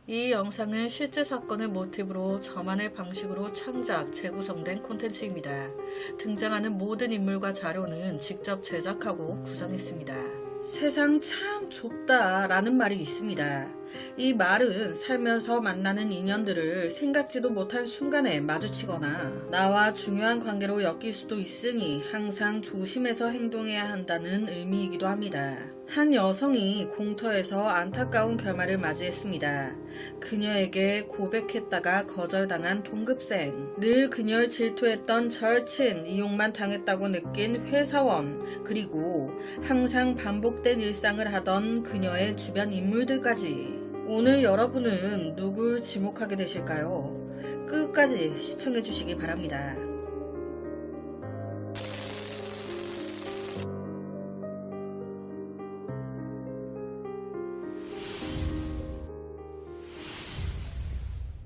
이 영상은 실제 사건을 모티브로 저만의 방식으로 창작, 재구성된 콘텐츠입니다. 등장하는 모든 인물과 자료는 직접 제작하고 구성했습니다. 세상 참 좁다 라는 말이 있습니다. 이 말은 살면서 만나는 인연들을 생각지도 못한 순간에 마주치거나 나와 중요한 관계로 엮일 수도 있으니 항상 조심해서 행동해야 한다는 의미이기도 합니다. 한 여성이 공터에서 안타까운 결말을 맞이했습니다. 그녀에게 고백했다가 거절당한 동급생, 늘 그녀를 질투했던 절친, 이용만 당했다고 느낀 회사원, 그리고 항상 반복된 일상을 하던 그녀의 주변 인물들까지. 오늘 여러분은 누굴 지목하게 되실까요? 끝까지 시청해 주시기 바랍니다.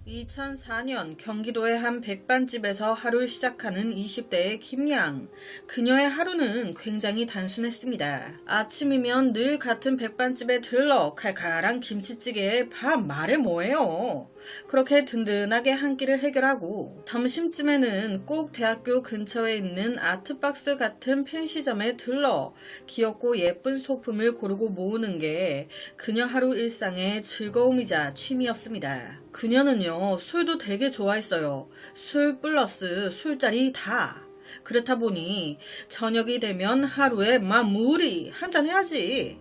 2004년 경기도의 한 백반집에서 하루를 시작하는 20대의 김양. 그녀의 하루는 굉장히 단순했습니다. 아침이면 늘 같은 백반집에 들러 칼칼한 김치찌개에 밥 말해 뭐해요. 그렇게 든든하게 한 끼를 해결하고 점심쯤에는 꼭 대학교 근처에 있는 아트박스 같은 펜시점에 들러 귀엽고 예쁜 소품을 고르고 모으는 게 그녀 하루 일상의 즐거움이자 취미였습니다. 그녀는요, 술도 되게 좋아했어요. 술 플러스 술자리 다. 그렇다 보니 저녁이 되면 하루에 마무리 한잔 해야지.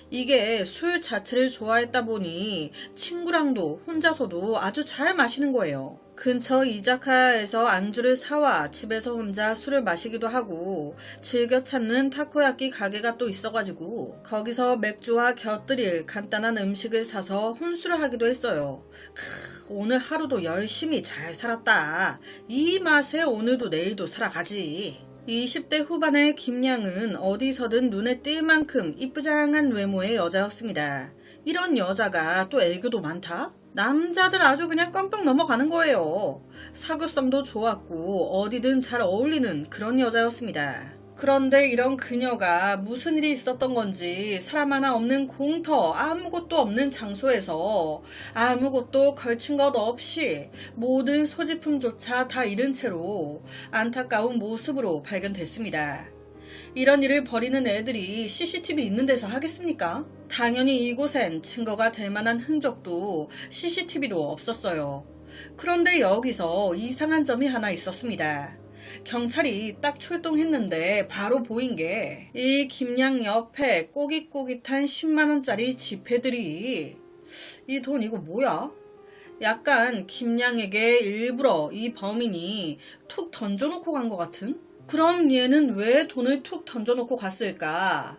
이게 술 자체를 좋아했다 보니 친구랑도 혼자서도 아주 잘 마시는 거예요. 근처 이자카야에서 안주를 사와 집에서 혼자 술을 마시기도 하고 즐겨 찾는 타코야끼 가게가 또 있어가지고 거기서 맥주와 곁들일 간단한 음식을 사서 혼술을 하기도 했어요. 오늘 하루도 열심히 잘 살았다. 이 맛에 오늘도 내일도 살아가지. 20대 후반의 김양은 어디서든 눈에 띌 만큼 이쁘장한 외모의 여자였습니다. 이런 여자가 또 애교도 많다? 남자들 아주 그냥 껌뻑 넘어가는 거예요. 사교성도 좋았고 어디든 잘 어울리는 그런 여자였습니다. 그런데 이런 그녀가 무슨 일이 있었던 건지 사람 하나 없는 공터, 아무것도 없는 장소에서 아무것도 걸친 것 없이 모든 소지품조차 다 잃은 채로 안타까운 모습으로 발견됐습니다. 이런 일을 벌이는 애들이 CCTV 있는 데서 하겠습니까? 당연히 이곳엔 증거가 될 만한 흔적도 CCTV도 없었어요. 그런데 여기서 이상한 점이 하나 있었습니다. 경찰이 딱 출동했는데 바로 보인 게 이 김양 옆에 꼬깃꼬깃한 10만원짜리 지폐들이, 이 돈 이거 뭐야? 약간 김양에게 일부러 이 범인이 툭 던져놓고 간 것 같은? 그럼 얘는 왜 돈을 툭 던져놓고 갔을까?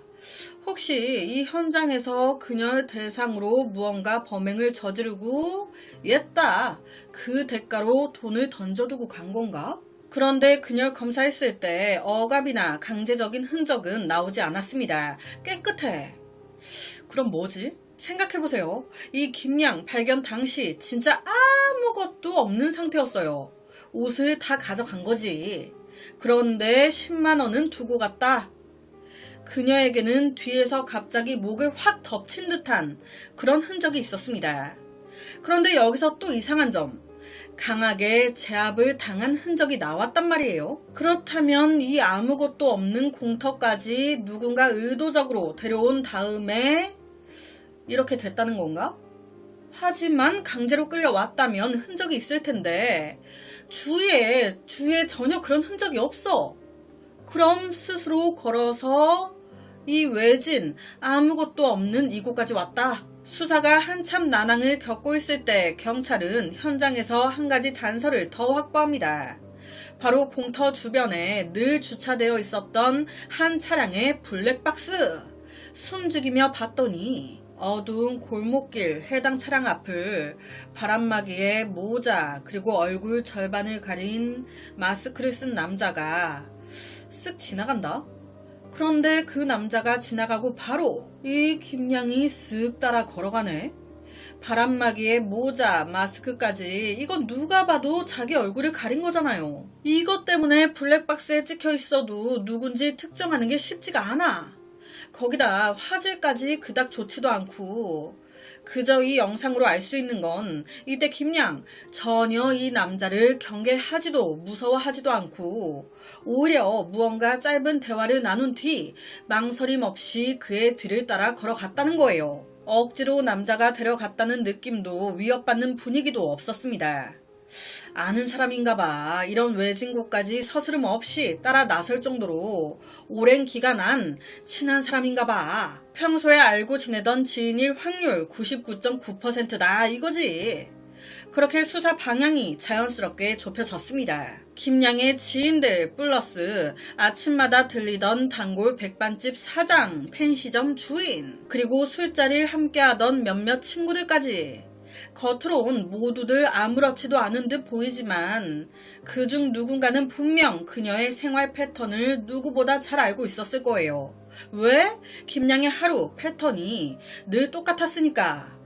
혹시 이 현장에서 그녀를 대상으로 무언가 범행을 저지르고 얘다 그 대가로 돈을 던져두고 간 건가? 그런데 그녀를 검사했을 때 억압이나 강제적인 흔적은 나오지 않았습니다. 깨끗해. 그럼 뭐지? 생각해보세요. 이 김양 발견 당시 진짜 아무것도 없는 상태였어요. 옷을 다 가져간 거지. 그런데 10만원은 두고 갔다. 그녀에게는 뒤에서 갑자기 목을 확 덮친 듯한 그런 흔적이 있었습니다. 그런데 여기서 또 이상한 점. 강하게 제압을 당한 흔적이 나왔단 말이에요. 그렇다면 이 아무것도 없는 공터까지 누군가 의도적으로 데려온 다음에 이렇게 됐다는 건가? 하지만 강제로 끌려왔다면 흔적이 있을 텐데 주위에 전혀 그런 흔적이 없어. 그럼 스스로 걸어서 이 외진 아무것도 없는 이곳까지 왔다. 수사가 한참 난항을 겪고 있을 때 경찰은 현장에서 한 가지 단서를 더 확보합니다. 바로 공터 주변에 늘 주차되어 있었던 한 차량의 블랙박스. 숨죽이며 봤더니 어두운 골목길 해당 차량 앞을 바람막이에 모자 그리고 얼굴 절반을 가린 마스크를 쓴 남자가 쓱 지나간다? 그런데 그 남자가 지나가고 바로 이 김양이 쓱 따라 걸어가네. 바람막이에 모자, 마스크까지 이건 누가 봐도 자기 얼굴을 가린 거잖아요. 이것 때문에 블랙박스에 찍혀 있어도 누군지 특정하는 게 쉽지가 않아. 거기다 화질까지 그닥 좋지도 않고 그저 이 영상으로 알 수 있는 건 이때 김양 전혀 이 남자를 경계하지도 무서워하지도 않고 오히려 무언가 짧은 대화를 나눈 뒤 망설임 없이 그의 뒤를 따라 걸어갔다는 거예요. 억지로 남자가 데려갔다는 느낌도 위협받는 분위기도 없었습니다. 아는 사람인가봐 이런 외진 곳까지 서스름 없이 따라 나설 정도로 오랜 기간 안 친한 사람인가봐. 평소에 알고 지내던 지인일 확률 99.9%다 이거지. 그렇게 수사 방향이 자연스럽게 좁혀졌습니다. 김양의 지인들 플러스 아침마다 들리던 단골 백반집 사장, 펜시점 주인, 그리고 술자리를 함께하던 몇몇 친구들까지. 겉으론 모두들 아무렇지도 않은 듯 보이지만 그중 누군가는 분명 그녀의 생활 패턴을 누구보다 잘 알고 있었을 거예요. 왜? 김양의 하루 패턴이 늘 똑같았으니까.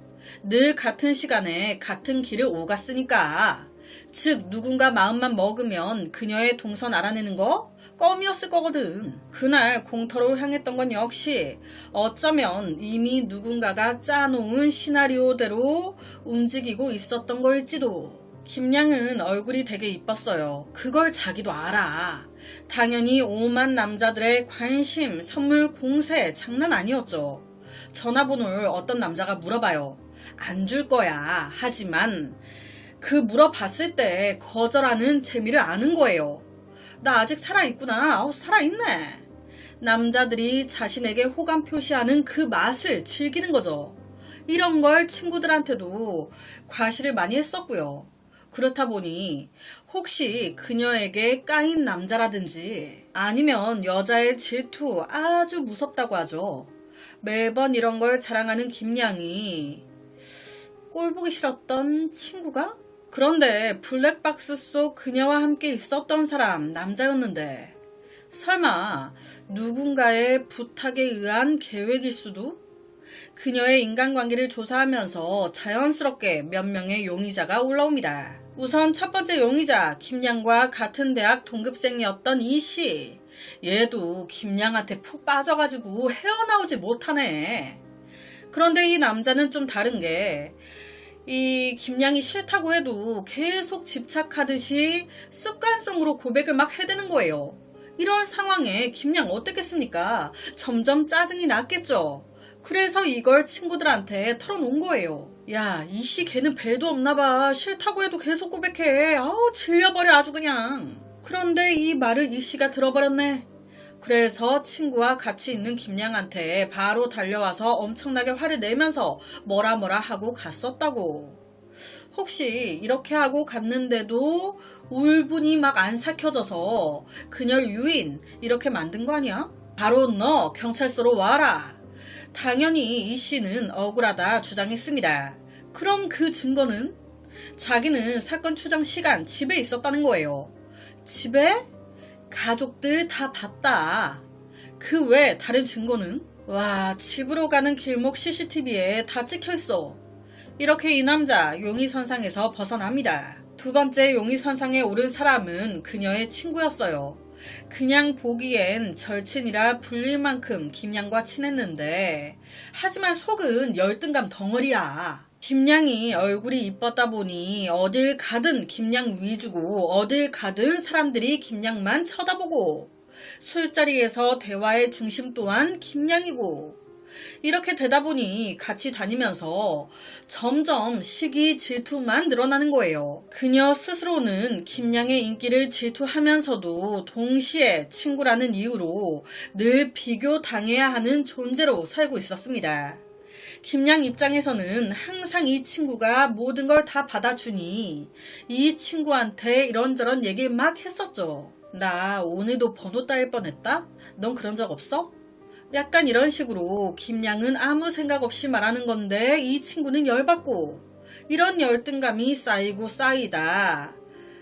늘 같은 시간에 같은 길을 오갔으니까. 즉 누군가 마음만 먹으면 그녀의 동선 알아내는 거 껌이었을 거거든. 그날 공터로 향했던 건 역시 어쩌면 이미 누군가가 짜놓은 시나리오대로 움직이고 있었던 거일지도. 김양은 얼굴이 되게 이뻤어요. 그걸 자기도 알아. 당연히 오만 남자들의 관심, 선물 공세 장난 아니었죠. 전화번호를 어떤 남자가 물어봐요. 안 줄 거야. 하지만 그 물어봤을 때 거절하는 재미를 아는 거예요. 나 아직 살아있구나. 살아있네. 남자들이 자신에게 호감 표시하는 그 맛을 즐기는 거죠. 이런 걸 친구들한테도 과시를 많이 했었고요. 그렇다 보니 혹시 그녀에게 까인 남자라든지 아니면 여자의 질투 아주 무섭다고 하죠. 매번 이런 걸 자랑하는 김양이 꼴보기 싫었던 친구가? 그런데 블랙박스 속 그녀와 함께 있었던 사람 남자였는데 설마 누군가의 부탁에 의한 계획일 수도? 그녀의 인간관계를 조사하면서 자연스럽게 몇 명의 용의자가 올라옵니다. 우선 첫 번째 용의자 김양과 같은 대학 동급생이었던 이씨. 얘도 김양한테 푹 빠져가지고 헤어나오지 못하네. 그런데 이 남자는 좀 다른 게 이 김양이 싫다고 해도 계속 집착하듯이 습관성으로 고백을 막 해대는 거예요. 이런 상황에 김양 어떻겠습니까? 점점 짜증이 났겠죠. 그래서 이걸 친구들한테 털어놓은 거예요. 야, 이씨 걔는 벨도 없나봐. 싫다고 해도 계속 고백해. 아우 질려버려 아주 그냥. 그런데 이 말을 이씨가 들어버렸네. 그래서 친구와 같이 있는 김양한테 바로 달려와서 엄청나게 화를 내면서 뭐라 하고 갔었다고. 혹시 이렇게 하고 갔는데도 울분이 막 안 삭혀져서 그녀를 유인 이렇게 만든 거 아니야? 바로 너 경찰서로 와라. 당연히 이 씨는 억울하다 주장했습니다. 그럼 그 증거는? 자기는 사건 추정 시간 집에 있었다는 거예요. 집에? 가족들 다 봤다. 그 외 다른 증거는? 와, 집으로 가는 길목 CCTV에 다 찍혀있어. 이렇게 이 남자 용의선상에서 벗어납니다. 두 번째 용의선상에 오른 사람은 그녀의 친구였어요. 그냥 보기엔 절친이라 불릴 만큼 김양과 친했는데 하지만 속은 열등감 덩어리야. 김양이 얼굴이 이뻤다 보니 어딜 가든 김양 위주고 어딜 가든 사람들이 김양만 쳐다보고 술자리에서 대화의 중심 또한 김양이고 이렇게 되다 보니 같이 다니면서 점점 시기 질투만 늘어나는 거예요. 그녀 스스로는 김양의 인기를 질투하면서도 동시에 친구라는 이유로 늘 비교당해야 하는 존재로 살고 있었습니다. 김양 입장에서는 항상 이 친구가 모든 걸 다 받아주니 이 친구한테 이런저런 얘기 막 했었죠. 나 오늘도 번호 따일 뻔했다? 넌 그런 적 없어? 약간 이런 식으로 김양은 아무 생각 없이 말하는 건데 이 친구는 열받고 이런 열등감이 쌓이고 쌓이다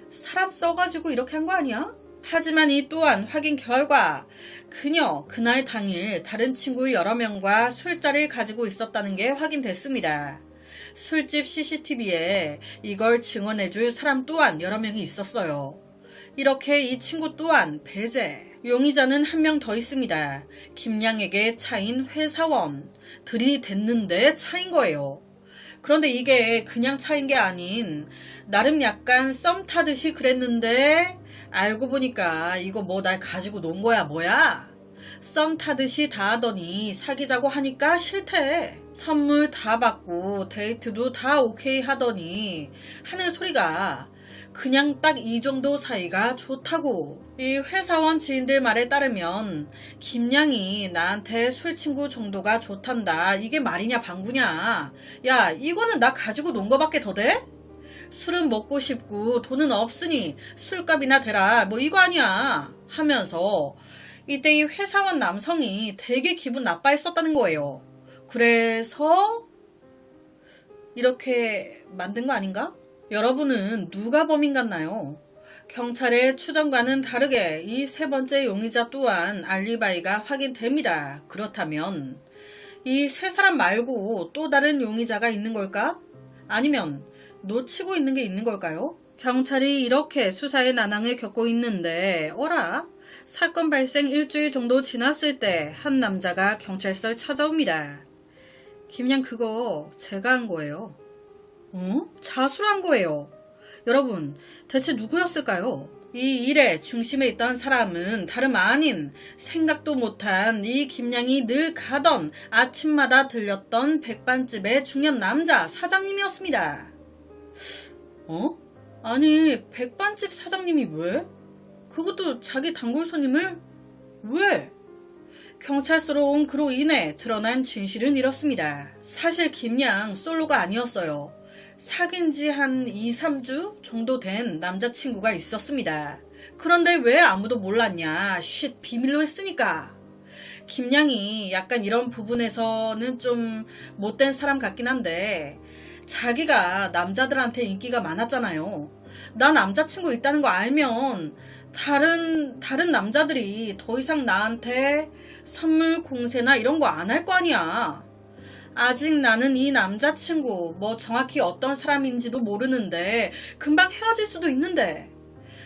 사람 써가지고 이렇게 한 거 아니야? 하지만 이 또한 확인 결과 그녀 그날 당일 다른 친구 여러 명과 술자리를 가지고 있었다는 게 확인됐습니다. 술집 CCTV에 이걸 증언해줄 사람 또한 여러 명이 있었어요. 이렇게 이 친구 또한 배제. 용의자는 한 명 더 있습니다. 김양에게 차인 회사원. 들이댔는데 차인 거예요. 그런데 이게 그냥 차인 게 아닌 나름 약간 썸 타듯이 그랬는데 알고 보니까 이거 뭐 날 가지고 논 거야 뭐야? 썸 타듯이 다 하더니 사귀자고 하니까 싫대. 선물 다 받고 데이트도 다 오케이 하더니 하는 소리가 그냥 딱 이 정도 사이가 좋다고. 이 회사원 지인들 말에 따르면 김양이 나한테 술 친구 정도가 좋단다. 이게 말이냐 방구냐. 야 이거는 나 가지고 논 거밖에 더 돼? 술은 먹고 싶고 돈은 없으니 술값이나 대라 뭐 이거 아니야 하면서 이때 이 회사원 남성이 되게 기분 나빠했었다는 거예요. 그래서 이렇게 만든 거 아닌가? 여러분은 누가 범인 같나요? 경찰의 추정과는 다르게 이 세 번째 용의자 또한 알리바이가 확인됩니다. 그렇다면 이 세 사람 말고 또 다른 용의자가 있는 걸까? 아니면 놓치고 있는 게 있는 걸까요? 경찰이 이렇게 수사의 난항을 겪고 있는데 어라? 사건 발생 일주일 정도 지났을 때 한 남자가 경찰서를 찾아옵니다. 김양 그거 제가 한 거예요. 자수한 거예요. 여러분 대체 누구였을까요? 이 일의 중심에 있던 사람은 다름 아닌 생각도 못한 이 김양이 늘 가던 아침마다 들렸던 백반집의 중년 남자 사장님이었습니다. 아니 백반집 사장님이 왜? 그것도 자기 단골 손님을? 왜? 경찰서로 온 그로 인해 드러난 진실은 이렇습니다. 사실 김양 솔로가 아니었어요. 사귄 지 한 2, 3주 정도 된 남자친구가 있었습니다. 그런데 왜 아무도 몰랐냐? 쉿, 비밀로 했으니까. 김양이 약간 이런 부분에서는 좀 못된 사람 같긴 한데 자기가 남자들한테 인기가 많았잖아요. 나 남자친구 있다는 거 알면 다른 남자들이 더 이상 나한테 선물 공세나 이런 거 안 할 거 아니야. 아직 나는 이 남자친구 뭐 정확히 어떤 사람인지도 모르는데 금방 헤어질 수도 있는데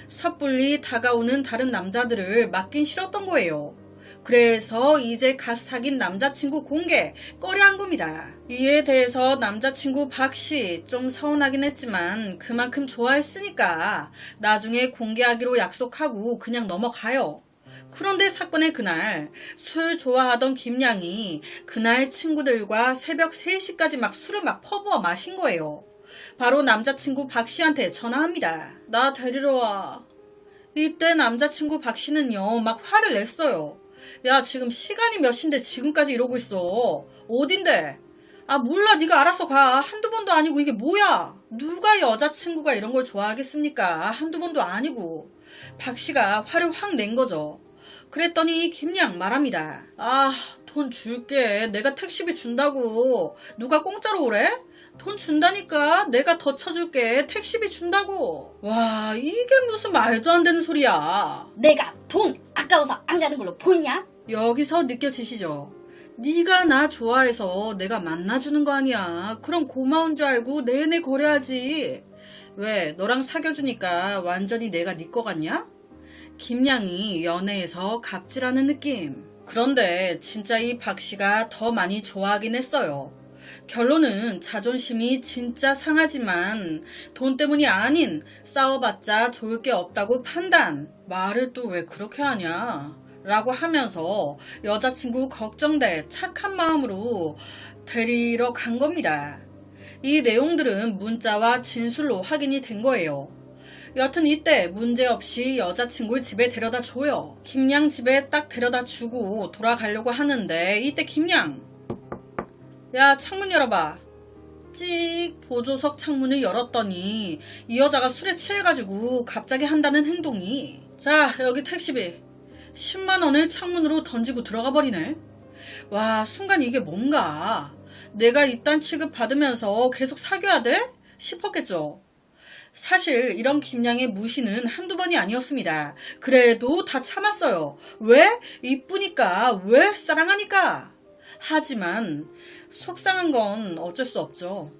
섣불리 다가오는 다른 남자들을 맡긴 싫었던 거예요. 그래서 이제 갓 사귄 남자친구 공개 꺼려한 겁니다. 이에 대해서 남자친구 박씨 좀 서운하긴 했지만 그만큼 좋아했으니까 나중에 공개하기로 약속하고 그냥 넘어가요. 그런데 사건의 그날 술 좋아하던 김양이 그날 친구들과 새벽 3시까지 막 술을 막 퍼부어 마신 거예요. 바로 남자친구 박씨한테 전화합니다. 나 데리러 와. 이때 남자친구 박씨는요 막 화를 냈어요. 야 지금 시간이 몇 시인데 지금까지 이러고 있어. 어딘데? 아 몰라 네가 알아서 가. 한두 번도 아니고 이게 뭐야. 누가 여자친구가 이런 걸 좋아하겠습니까. 한두 번도 아니고. 박씨가 화를 확 낸 거죠. 그랬더니 김양 말합니다. 아 돈 줄게. 내가 택시비 준다고. 누가 공짜로 오래? 돈 준다니까. 내가 더 쳐줄게. 택시비 준다고. 와 이게 무슨 말도 안 되는 소리야. 내가 돈 아까워서 안 가는 걸로 보이냐? 여기서 느껴지시죠? 네가 나 좋아해서 내가 만나주는 거 아니야. 그럼 고마운 줄 알고 내내 거래하지. 왜 너랑 사귀어주니까 완전히 내가 네 거 같냐? 김양이 연애에서 갑질하는 느낌. 그런데 진짜 이 박씨가 더 많이 좋아하긴 했어요. 결론은 자존심이 진짜 상하지만 돈 때문이 아닌 싸워봤자 좋을 게 없다고 판단. 말을 또 왜 그렇게 하냐 라고 하면서 여자친구 걱정돼 착한 마음으로 데리러 간 겁니다. 이 내용들은 문자와 진술로 확인이 된 거예요. 여튼 이때 문제없이 여자친구를 집에 데려다 줘요. 김양 집에 딱 데려다 주고 돌아가려고 하는데 이때 김양 야 창문 열어봐. 찍 보조석 창문을 열었더니 이 여자가 술에 취해가지고 갑자기 한다는 행동이 자 여기 택시비 10만원을 창문으로 던지고 들어가 버리네. 와 순간 이게 뭔가 내가 이딴 취급 받으면서 계속 사귀어야 돼? 싶었겠죠. 사실 이런 김양의 무시는 한두 번이 아니었습니다. 그래도 다 참았어요. 왜? 이쁘니까. 왜? 사랑하니까. 하지만 속상한 건 어쩔 수 없죠.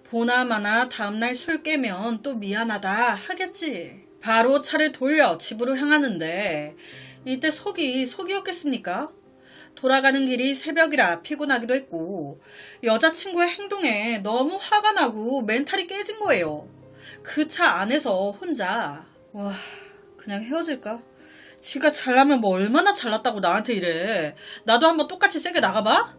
보나마나 다음날 술 깨면 또 미안하다 하겠지. 바로 차를 돌려 집으로 향하는데 이때 속이었겠습니까? 돌아가는 길이 새벽이라 피곤하기도 했고 여자친구의 행동에 너무 화가 나고 멘탈이 깨진 거예요. 그 차 안에서 혼자 와 그냥 헤어질까? 지가 잘나면 뭐 얼마나 잘났다고 나한테 이래. 나도 한번 똑같이 세게 나가봐?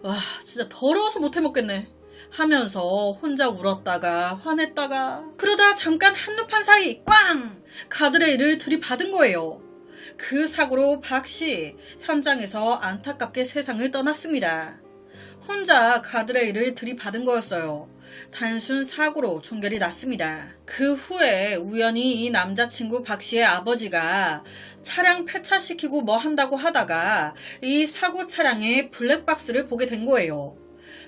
와 진짜 더러워서 못 해먹겠네 하면서 혼자 울었다가 화냈다가 그러다 잠깐 한눈판 사이 꽝! 가드레일을 들이받은 거예요. 그 사고로 박씨 현장에서 안타깝게 세상을 떠났습니다. 혼자 가드레일을 들이받은 거였어요. 단순 사고로 종결이 났습니다. 그 후에 우연히 이 남자친구 박씨의 아버지가 차량 폐차시키고 뭐 한다고 하다가 이 사고 차량의 블랙박스를 보게 된 거예요.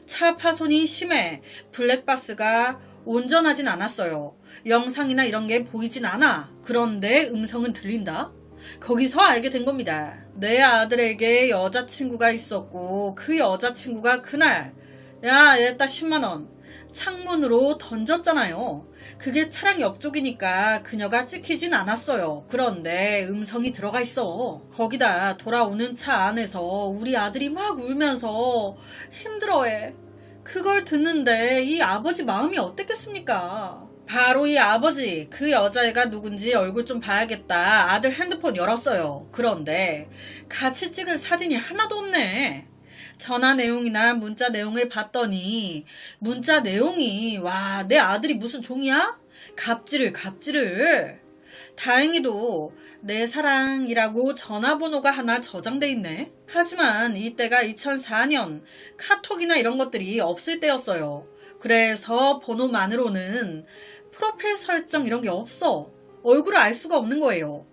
차 파손이 심해 블랙박스가 온전하진 않았어요. 영상이나 이런 게 보이진 않아. 그런데 음성은 들린다? 거기서 알게 된 겁니다. 내 아들에게 여자친구가 있었고 그 여자친구가 그날 야 얘다 10만원 창문으로 던졌잖아요. 그게 차량 옆쪽이니까 그녀가 찍히진 않았어요. 그런데 음성이 들어가 있어. 거기다 돌아오는 차 안에서 우리 아들이 막 울면서 힘들어해. 그걸 듣는데 이 아버지 마음이 어땠겠습니까? 바로 이 아버지, 그 여자애가 누군지 얼굴 좀 봐야겠다. 아들 핸드폰 열었어요. 그런데 같이 찍은 사진이 하나도 없네. 전화 내용이나 문자 내용을 봤더니 문자 내용이 와, 내 아들이 무슨 종이야? 갑질을. 다행히도 내 사랑이라고 전화번호가 하나 저장돼 있네. 하지만 이때가 2004년 카톡이나 이런 것들이 없을 때였어요. 그래서 번호만으로는 프로필 설정 이런 게 없어. 얼굴을 알 수가 없는 거예요.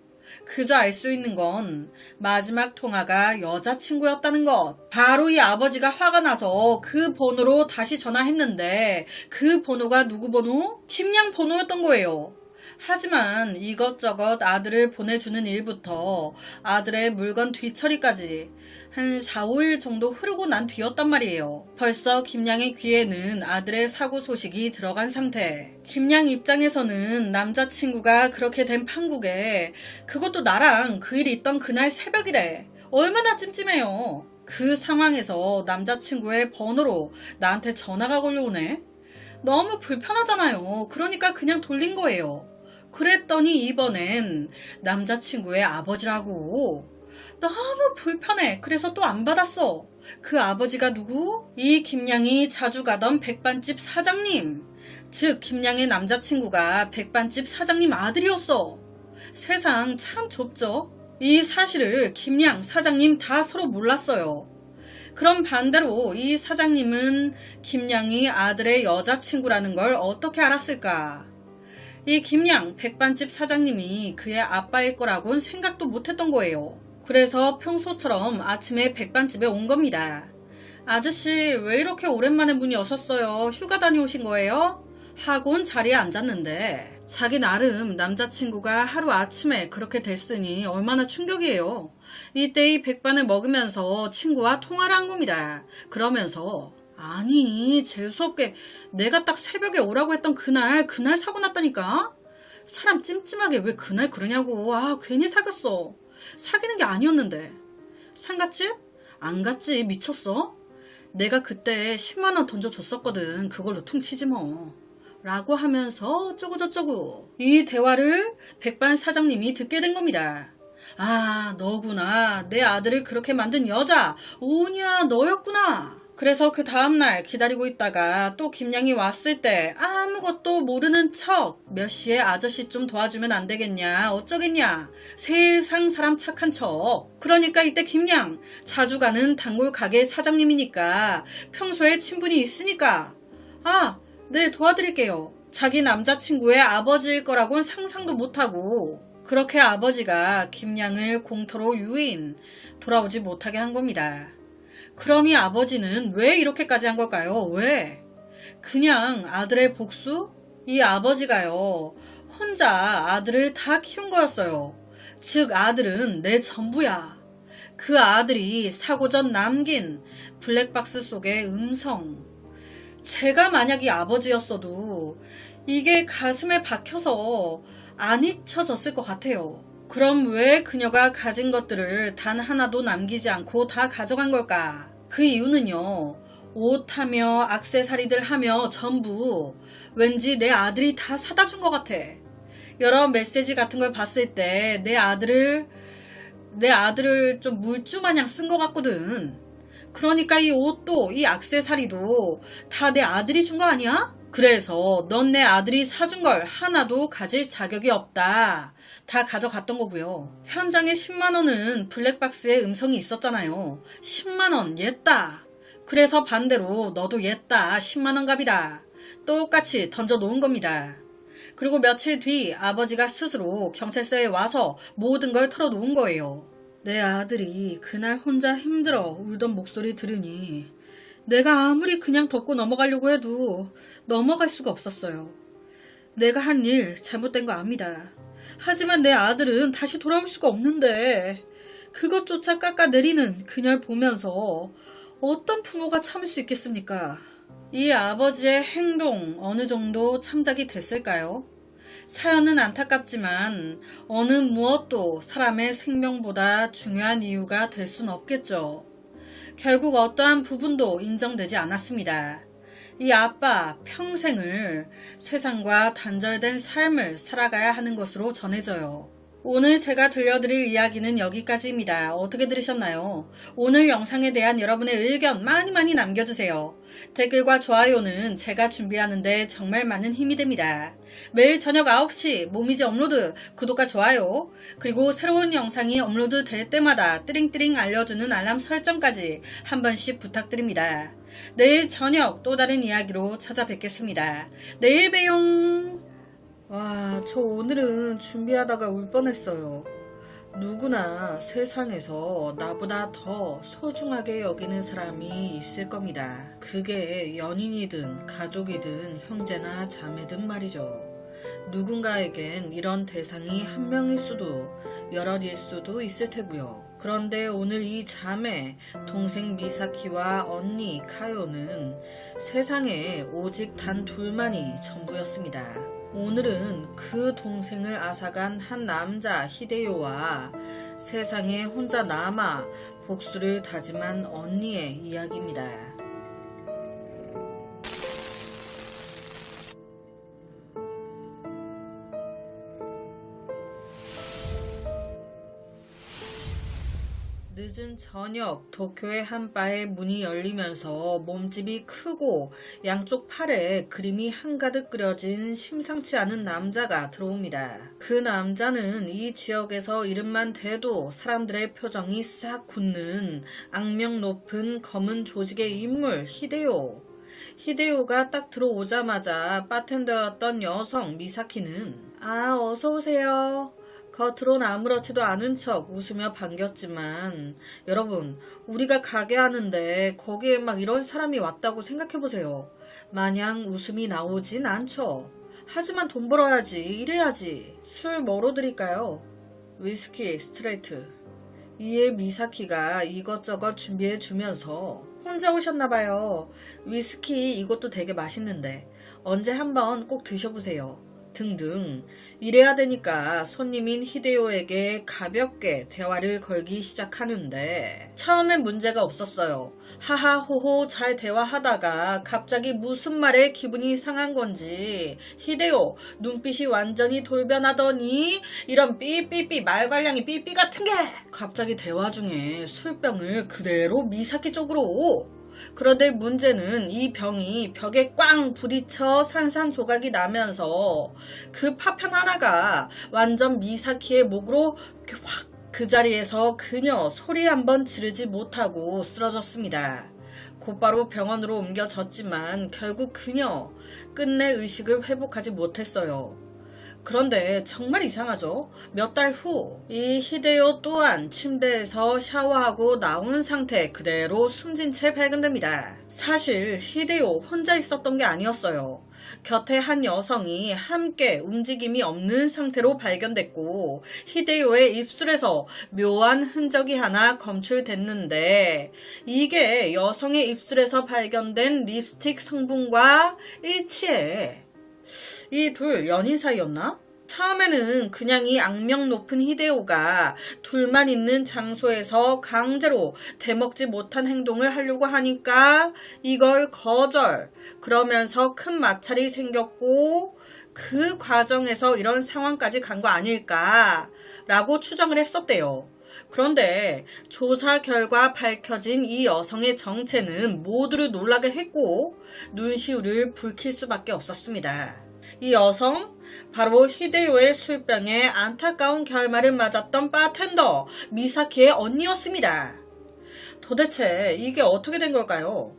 그저 알 수 있는 건 마지막 통화가 여자친구였다는 것. 바로 이 아버지가 화가 나서 그 번호로 다시 전화했는데 그 번호가 누구 번호? 김양 번호였던 거예요. 하지만 이것저것 아들을 보내주는 일부터 아들의 물건 뒤처리까지 한 4, 5일 정도 흐르고 난 뒤였단 말이에요. 벌써 김양의 귀에는 아들의 사고 소식이 들어간 상태. 김양 입장에서는 남자친구가 그렇게 된 판국에 그것도 나랑 그 일이 있던 그날 새벽이래. 얼마나 찜찜해요. 그 상황에서 남자친구의 번호로 나한테 전화가 걸려오네. 너무 불편하잖아요. 그러니까 그냥 돌린 거예요. 그랬더니 이번엔 남자친구의 아버지라고. 너무 불편해. 그래서 또 안 받았어. 그 아버지가 누구? 이 김양이 자주 가던 백반집 사장님. 즉 김양의 남자친구가 백반집 사장님 아들이었어. 세상 참 좁죠? 이 사실을 김양 사장님 다 서로 몰랐어요. 그럼 반대로 이 사장님은 김양이 아들의 여자친구라는 걸 어떻게 알았을까? 이 김양 백반집 사장님이 그의 아빠일 거라고는 생각도 못했던 거예요. 그래서 평소처럼 아침에 백반집에 온 겁니다. 아저씨 왜 이렇게 오랜만에 문이 여셨어요? 휴가 다녀오신 거예요? 하곤 자리에 앉았는데 자기 나름 남자친구가 하루 아침에 그렇게 됐으니 얼마나 충격이에요. 이때 이 백반을 먹으면서 친구와 통화를 한 겁니다. 그러면서 아니 재수없게 내가 딱 새벽에 오라고 했던 그날 사고 났다니까? 사람 찜찜하게 왜 그날 그러냐고. 아 괜히 사귀었어. 사귀는 게 아니었는데. 상갓집? 안 갔지. 미쳤어? 내가 그때 10만원 던져줬었거든. 그걸로 퉁치지 뭐. 라고 하면서 어쩌고저쩌고. 이 대화를 백반 사장님이 듣게 된 겁니다. 아 너구나. 내 아들을 그렇게 만든 여자. 오냐 너였구나. 그래서 그 다음날 기다리고 있다가 또 김양이 왔을 때 아무것도 모르는 척 몇 시에 아저씨 좀 도와주면 안 되겠냐 어쩌겠냐 세상 사람 착한 척. 그러니까 이때 김양 자주 가는 단골 가게 사장님이니까 평소에 친분이 있으니까 아 네 도와드릴게요. 자기 남자친구의 아버지일 거라고는 상상도 못하고 그렇게 아버지가 김양을 공터로 유인 돌아오지 못하게 한 겁니다. 그럼 이 아버지는 왜 이렇게까지 한 걸까요? 왜? 그냥 아들의 복수? 이 아버지가요. 혼자 아들을 다 키운 거였어요. 즉 아들은 내 전부야. 그 아들이 사고 전 남긴 블랙박스 속의 음성. 제가 만약 이 아버지였어도 이게 가슴에 박혀서 안 잊혀졌을 것 같아요. 그럼 왜 그녀가 가진 것들을 단 하나도 남기지 않고 다 가져간 걸까? 그 이유는요. 옷하며 액세서리들 하며 전부 왠지 내 아들이 다 사다 준 것 같아. 여러 메시지 같은 걸 봤을 때 내 아들을 좀 물주 마냥 쓴 것 같거든. 그러니까 이 옷도 이 액세서리도 다 내 아들이 준 거 아니야? 그래서 넌 내 아들이 사준 걸 하나도 가질 자격이 없다. 다 가져갔던 거고요. 현장에 10만 원은 블랙박스에 음성이 있었잖아요. 10만 원 옛다. 그래서 반대로 너도 옛다. 10만 원 값이다. 똑같이 던져 놓은 겁니다. 그리고 며칠 뒤 아버지가 스스로 경찰서에 와서 모든 걸 털어놓은 거예요. 내 아들이 그날 혼자 힘들어 울던 목소리 들으니 내가 아무리 그냥 덮고 넘어가려고 해도 넘어갈 수가 없었어요. 내가 한 일 잘못된 거 압니다. 하지만 내 아들은 다시 돌아올 수가 없는데 그것조차 깎아내리는 그녀를 보면서 어떤 부모가 참을 수 있겠습니까? 이 아버지의 행동 어느 정도 참작이 됐을까요? 사연은 안타깝지만 어느 무엇도 사람의 생명보다 중요한 이유가 될 순 없겠죠. 결국 어떠한 부분도 인정되지 않았습니다. 이 아빠 평생을 세상과 단절된 삶을 살아가야 하는 것으로 전해져요. 오늘 제가 들려드릴 이야기는 여기까지입니다. 어떻게 들으셨나요? 오늘 영상에 대한 여러분의 의견 많이 남겨주세요. 댓글과 좋아요는 제가 준비하는데 정말 많은 힘이 됩니다. 매일 저녁 9시 모미지 업로드 구독과 좋아요 그리고 새로운 영상이 업로드 될 때마다 띠링띠링 알려주는 알람 설정까지 한 번씩 부탁드립니다. 내일 저녁 또 다른 이야기로 찾아뵙겠습니다. 내일 봬용. 와, 저 오늘은 준비하다가 울 뻔했어요. 누구나 세상에서 나보다 더 소중하게 여기는 사람이 있을 겁니다. 그게 연인이든 가족이든 형제나 자매든 말이죠. 누군가에겐 이런 대상이 한 명일 수도 여럿일 수도 있을 테고요. 그런데 오늘 이 자매, 동생 미사키와 언니 카요는 세상에 오직 단 둘만이 전부였습니다. 오늘은 그 동생을 앗아간 한 남자 히데요와 세상에 혼자 남아 복수를 다짐한 언니의 이야기입니다. 늦은 저녁 도쿄의 한 바에 문이 열리면서 몸집이 크고 양쪽 팔에 그림이 한가득 그려진 심상치 않은 남자가 들어옵니다. 그 남자는 이 지역에서 이름만 대도 사람들의 표정이 싹 굳는 악명 높은 검은 조직의 인물 히데요. 히데요가 딱 들어오자마자 바텐더였던 여성 미사키는 어서오세요. 겉으론 아무렇지도 않은 척 웃으며 반겼지만 여러분, 우리가 가게 하는데 거기에 막 이런 사람이 왔다고 생각해보세요. 마냥 웃음이 나오진 않죠. 하지만 돈 벌어야지, 이래야지. 술 뭐로 드릴까요? 위스키 스트레이트. 이에 미사키가 이것저것 준비해주면서 혼자 오셨나봐요. 위스키 이것도 되게 맛있는데 언제 한번 꼭 드셔보세요. 등등. 이래야 되니까 손님인 히데요에게 가볍게 대화를 걸기 시작하는데 처음엔 문제가 없었어요. 하하호호 잘 대화하다가 갑자기 무슨 말에 기분이 상한 건지 히데요 눈빛이 완전히 돌변하더니 이런 삐삐삐 말괄량이 삐삐 같은 게 갑자기 대화 중에 술병을 그대로 미사키 쪽으로. 그런데 문제는 이 병이 벽에 꽝 부딪혀 산산조각이 나면서 그 파편 하나가 완전 미사키의 목으로 확 그 자리에서 그녀 소리 한번 지르지 못하고 쓰러졌습니다. 곧바로 병원으로 옮겨졌지만 결국 그녀 끝내 의식을 회복하지 못했어요. 그런데 정말 이상하죠? 몇 달 후 이 히데요 또한 침대에서 샤워하고 나온 상태 그대로 숨진 채 발견됩니다. 사실 히데요 혼자 있었던 게 아니었어요. 곁에 한 여성이 함께 움직임이 없는 상태로 발견됐고 히데요의 입술에서 묘한 흔적이 하나 검출됐는데 이게 여성의 입술에서 발견된 립스틱 성분과 일치해. 이 둘 연인 사이였나? 처음에는 그냥 이 악명 높은 히데요가 둘만 있는 장소에서 강제로 대먹지 못한 행동을 하려고 하니까 이걸 거절. 그러면서 큰 마찰이 생겼고 그 과정에서 이런 상황까지 간 거 아닐까라고 추정을 했었대요. 그런데 조사 결과 밝혀진 이 여성의 정체는 모두를 놀라게 했고 눈시울을 붉힐 수밖에 없었습니다. 이 여성, 바로 히데요의 술병에 안타까운 결말을 맞았던 바텐더 미사키의 언니였습니다. 도대체 이게 어떻게 된 걸까요?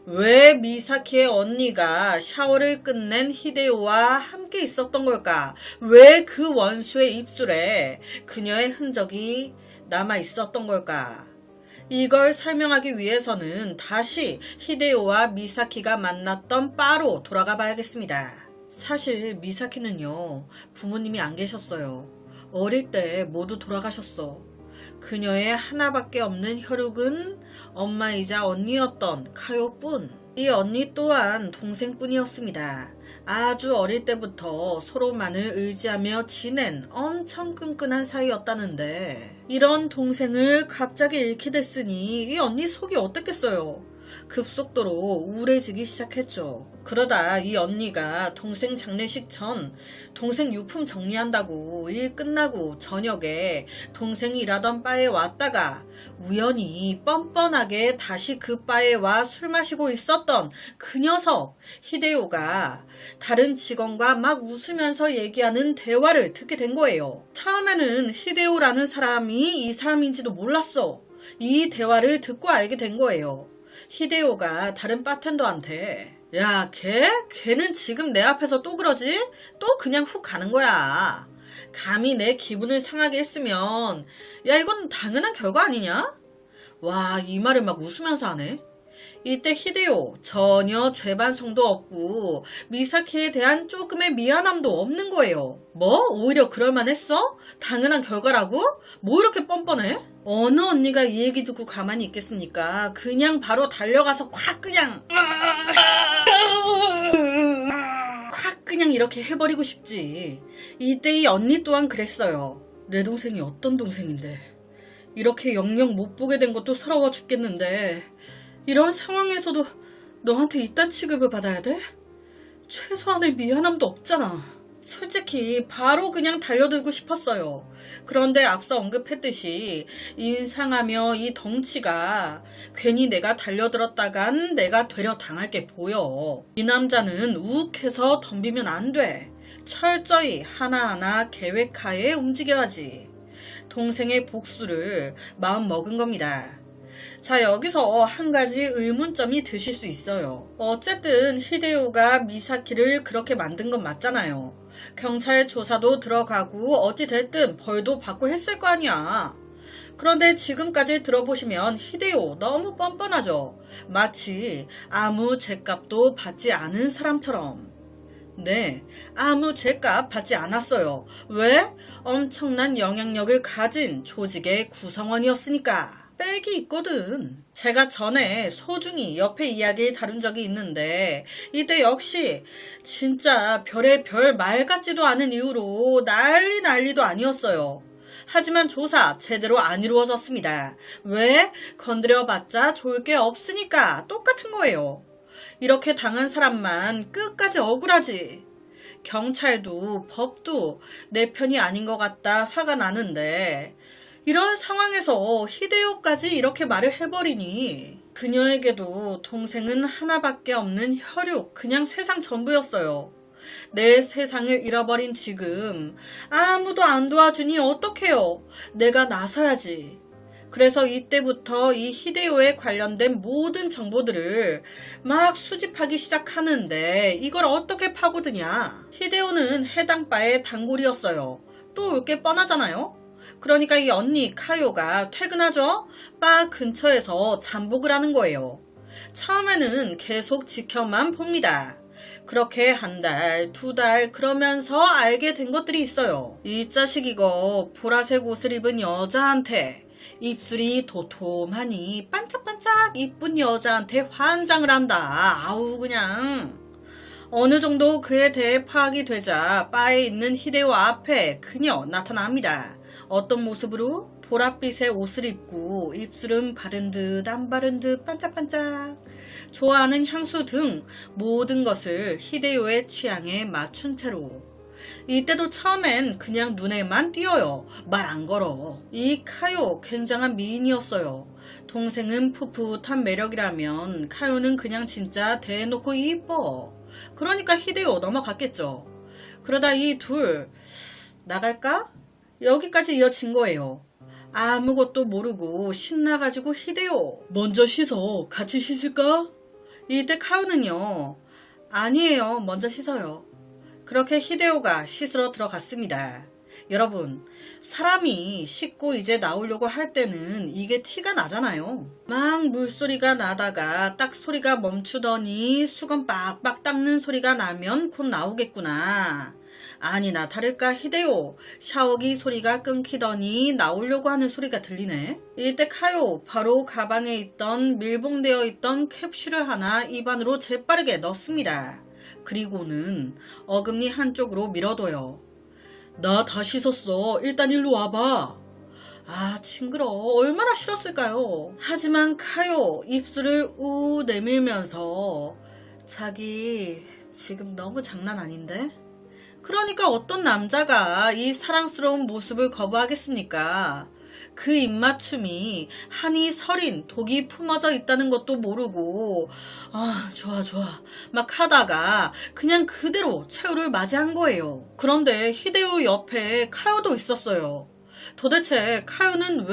왜 미사키의 언니가 샤워를 끝낸 히데요와 함께 있었던 걸까? 왜 그 원수의 입술에 그녀의 흔적이 남아 있었던 걸까? 이걸 설명하기 위해서는 다시 히데요와 미사키가 만났던 바로 돌아가 봐야겠습니다. 사실 미사키는요, 부모님이 안 계셨어요. 어릴 때 모두 돌아가셨어. 그녀의 하나밖에 없는 혈육은 엄마이자 언니였던 카요뿐. 이 언니 또한 동생뿐이었습니다. 아주 어릴 때부터 서로만을 의지하며 지낸 엄청 끈끈한 사이였다는데 이런 동생을 갑자기 잃게 됐으니 이 언니 속이 어땠겠어요. 급속도로 우울해지기 시작했죠. 그러다 이 언니가 동생 장례식 전 동생 유품 정리한다고 일 끝나고 저녁에 동생이 일하던 바에 왔다가 우연히 뻔뻔하게 다시 그 바에 와 술 마시고 있었던 그 녀석 히데요가 다른 직원과 막 웃으면서 얘기하는 대화를 듣게 된 거예요. 처음에는 히데요라는 사람이 이 사람인지도 몰랐어. 이 대화를 듣고 알게 된 거예요. 히데요가 다른 바텐더한테 야, 걔는 지금 내 앞에서 또 그러지? 또 그냥 훅 가는 거야. 감히 내 기분을 상하게 했으면 야, 이건 당연한 결과 아니냐? 와, 이 말을 막 웃으면서 하네. 이때 히데요 전혀 죄반성도 없고 미사키에 대한 조금의 미안함도 없는 거예요. 뭐? 오히려 그럴만했어? 당연한 결과라고? 뭐 이렇게 뻔뻔해? 어느 언니가 이 얘기 듣고 가만히 있겠습니까? 그냥 바로 달려가서 콱 그냥 이렇게 해버리고 싶지. 이때 이 언니 또한 그랬어요. 내 동생이 어떤 동생인데 이렇게 영영 못 보게 된 것도 서러워 죽겠는데 이런 상황에서도 너한테 이딴 취급을 받아야 돼? 최소한의 미안함도 없잖아. 솔직히 바로 그냥 달려들고 싶었어요. 그런데 앞서 언급했듯이 인상하며 이 덩치가 괜히 내가 달려들었다간 내가 되려 당할 게 보여. 이 남자는 욱해서 덤비면 안 돼. 철저히 하나하나 계획하에 움직여야지. 동생의 복수를 마음 먹은 겁니다. 자, 여기서 한 가지 의문점이 드실 수 있어요. 어쨌든 히데요가 미사키를 그렇게 만든 건 맞잖아요. 경찰 조사도 들어가고 어찌됐든 벌도 받고 했을 거 아니야. 그런데 지금까지 들어보시면 히데요 너무 뻔뻔하죠. 마치 아무 죗값도 받지 않은 사람처럼. 네, 아무 죗값 받지 않았어요. 왜? 엄청난 영향력을 가진 조직의 구성원이었으니까. 빽이 있거든. 제가 전에 소중히 옆에 이야기를 다룬 적이 있는데 이때 역시 진짜 별의 별 말 같지도 않은 이유로 난리도 아니었어요. 하지만 조사 제대로 안 이루어졌습니다. 왜? 건드려봤자 좋을 게 없으니까 똑같은 거예요. 이렇게 당한 사람만 끝까지 억울하지. 경찰도 법도 내 편이 아닌 것 같다 화가 나는데 이런 상황에서 히데요까지 이렇게 말을 해버리니 그녀에게도 동생은 하나밖에 없는 혈육, 그냥 세상 전부였어요. 내 세상을 잃어버린 지금 아무도 안 도와주니 어떡해요. 내가 나서야지. 그래서 이때부터 이 히데요에 관련된 모든 정보들을 막 수집하기 시작하는데 이걸 어떻게 파고드냐. 히데요는 해당 바의 단골이었어요. 또 올 게 뻔하잖아요. 그러니까 이 언니 카요가 퇴근하죠? 바 근처에서 잠복을 하는 거예요. 처음에는 계속 지켜만 봅니다. 그렇게 한 달, 두 달 그러면서 알게 된 것들이 있어요. 이 자식 이거 보라색 옷을 입은 여자한테 입술이 도톰하니 반짝반짝 이쁜 여자한테 환장을 한다. 아우 그냥 어느 정도 그에 대해 파악이 되자 바에 있는 히데요 앞에 그녀 나타납니다. 어떤 모습으로? 보랏빛의 옷을 입고 입술은 바른 듯 안 바른 듯 반짝반짝. 좋아하는 향수 등 모든 것을 히데요의 취향에 맞춘 채로. 이때도 처음엔 그냥 눈에만 띄어요. 말 안 걸어. 이 카요 굉장한 미인이었어요. 동생은 풋풋한 매력이라면 카요는 그냥 진짜 대놓고 이뻐. 그러니까 히데요 넘어갔겠죠. 그러다 이 둘 나갈까? 여기까지 이어진 거예요. 아무것도 모르고 신나가지고 히데요 먼저 씻어. 같이 씻을까? 이때 카요는요. 아니에요. 먼저 씻어요. 그렇게 히데요가 씻으러 들어갔습니다. 여러분, 사람이 씻고 이제 나오려고 할 때는 이게 티가 나잖아요. 막 물소리가 나다가 딱 소리가 멈추더니 수건 빡빡 닦는 소리가 나면 곧 나오겠구나. 아니나 다를까 히데요 샤워기 소리가 끊기더니 나오려고 하는 소리가 들리네. 이때 카요 바로 가방에 있던 밀봉되어 있던 캡슐을 하나 입안으로 재빠르게 넣습니다. 그리고는 어금니 한쪽으로 밀어둬요. 나 다 씻었어. 일단 일로 와봐. 아 징그러. 얼마나 싫었을까요. 하지만 카요 입술을 우 내밀면서 자기 지금 너무 장난 아닌데? 그러니까 어떤 남자가 이 사랑스러운 모습을 거부하겠습니까? 그 입맞춤이 한이 서린 독이 품어져 있다는 것도 모르고 아 좋아 막 하다가 그냥 그대로 최후를 맞이한 거예요. 그런데 히데요 옆에 카요도 있었어요. 도대체 카요는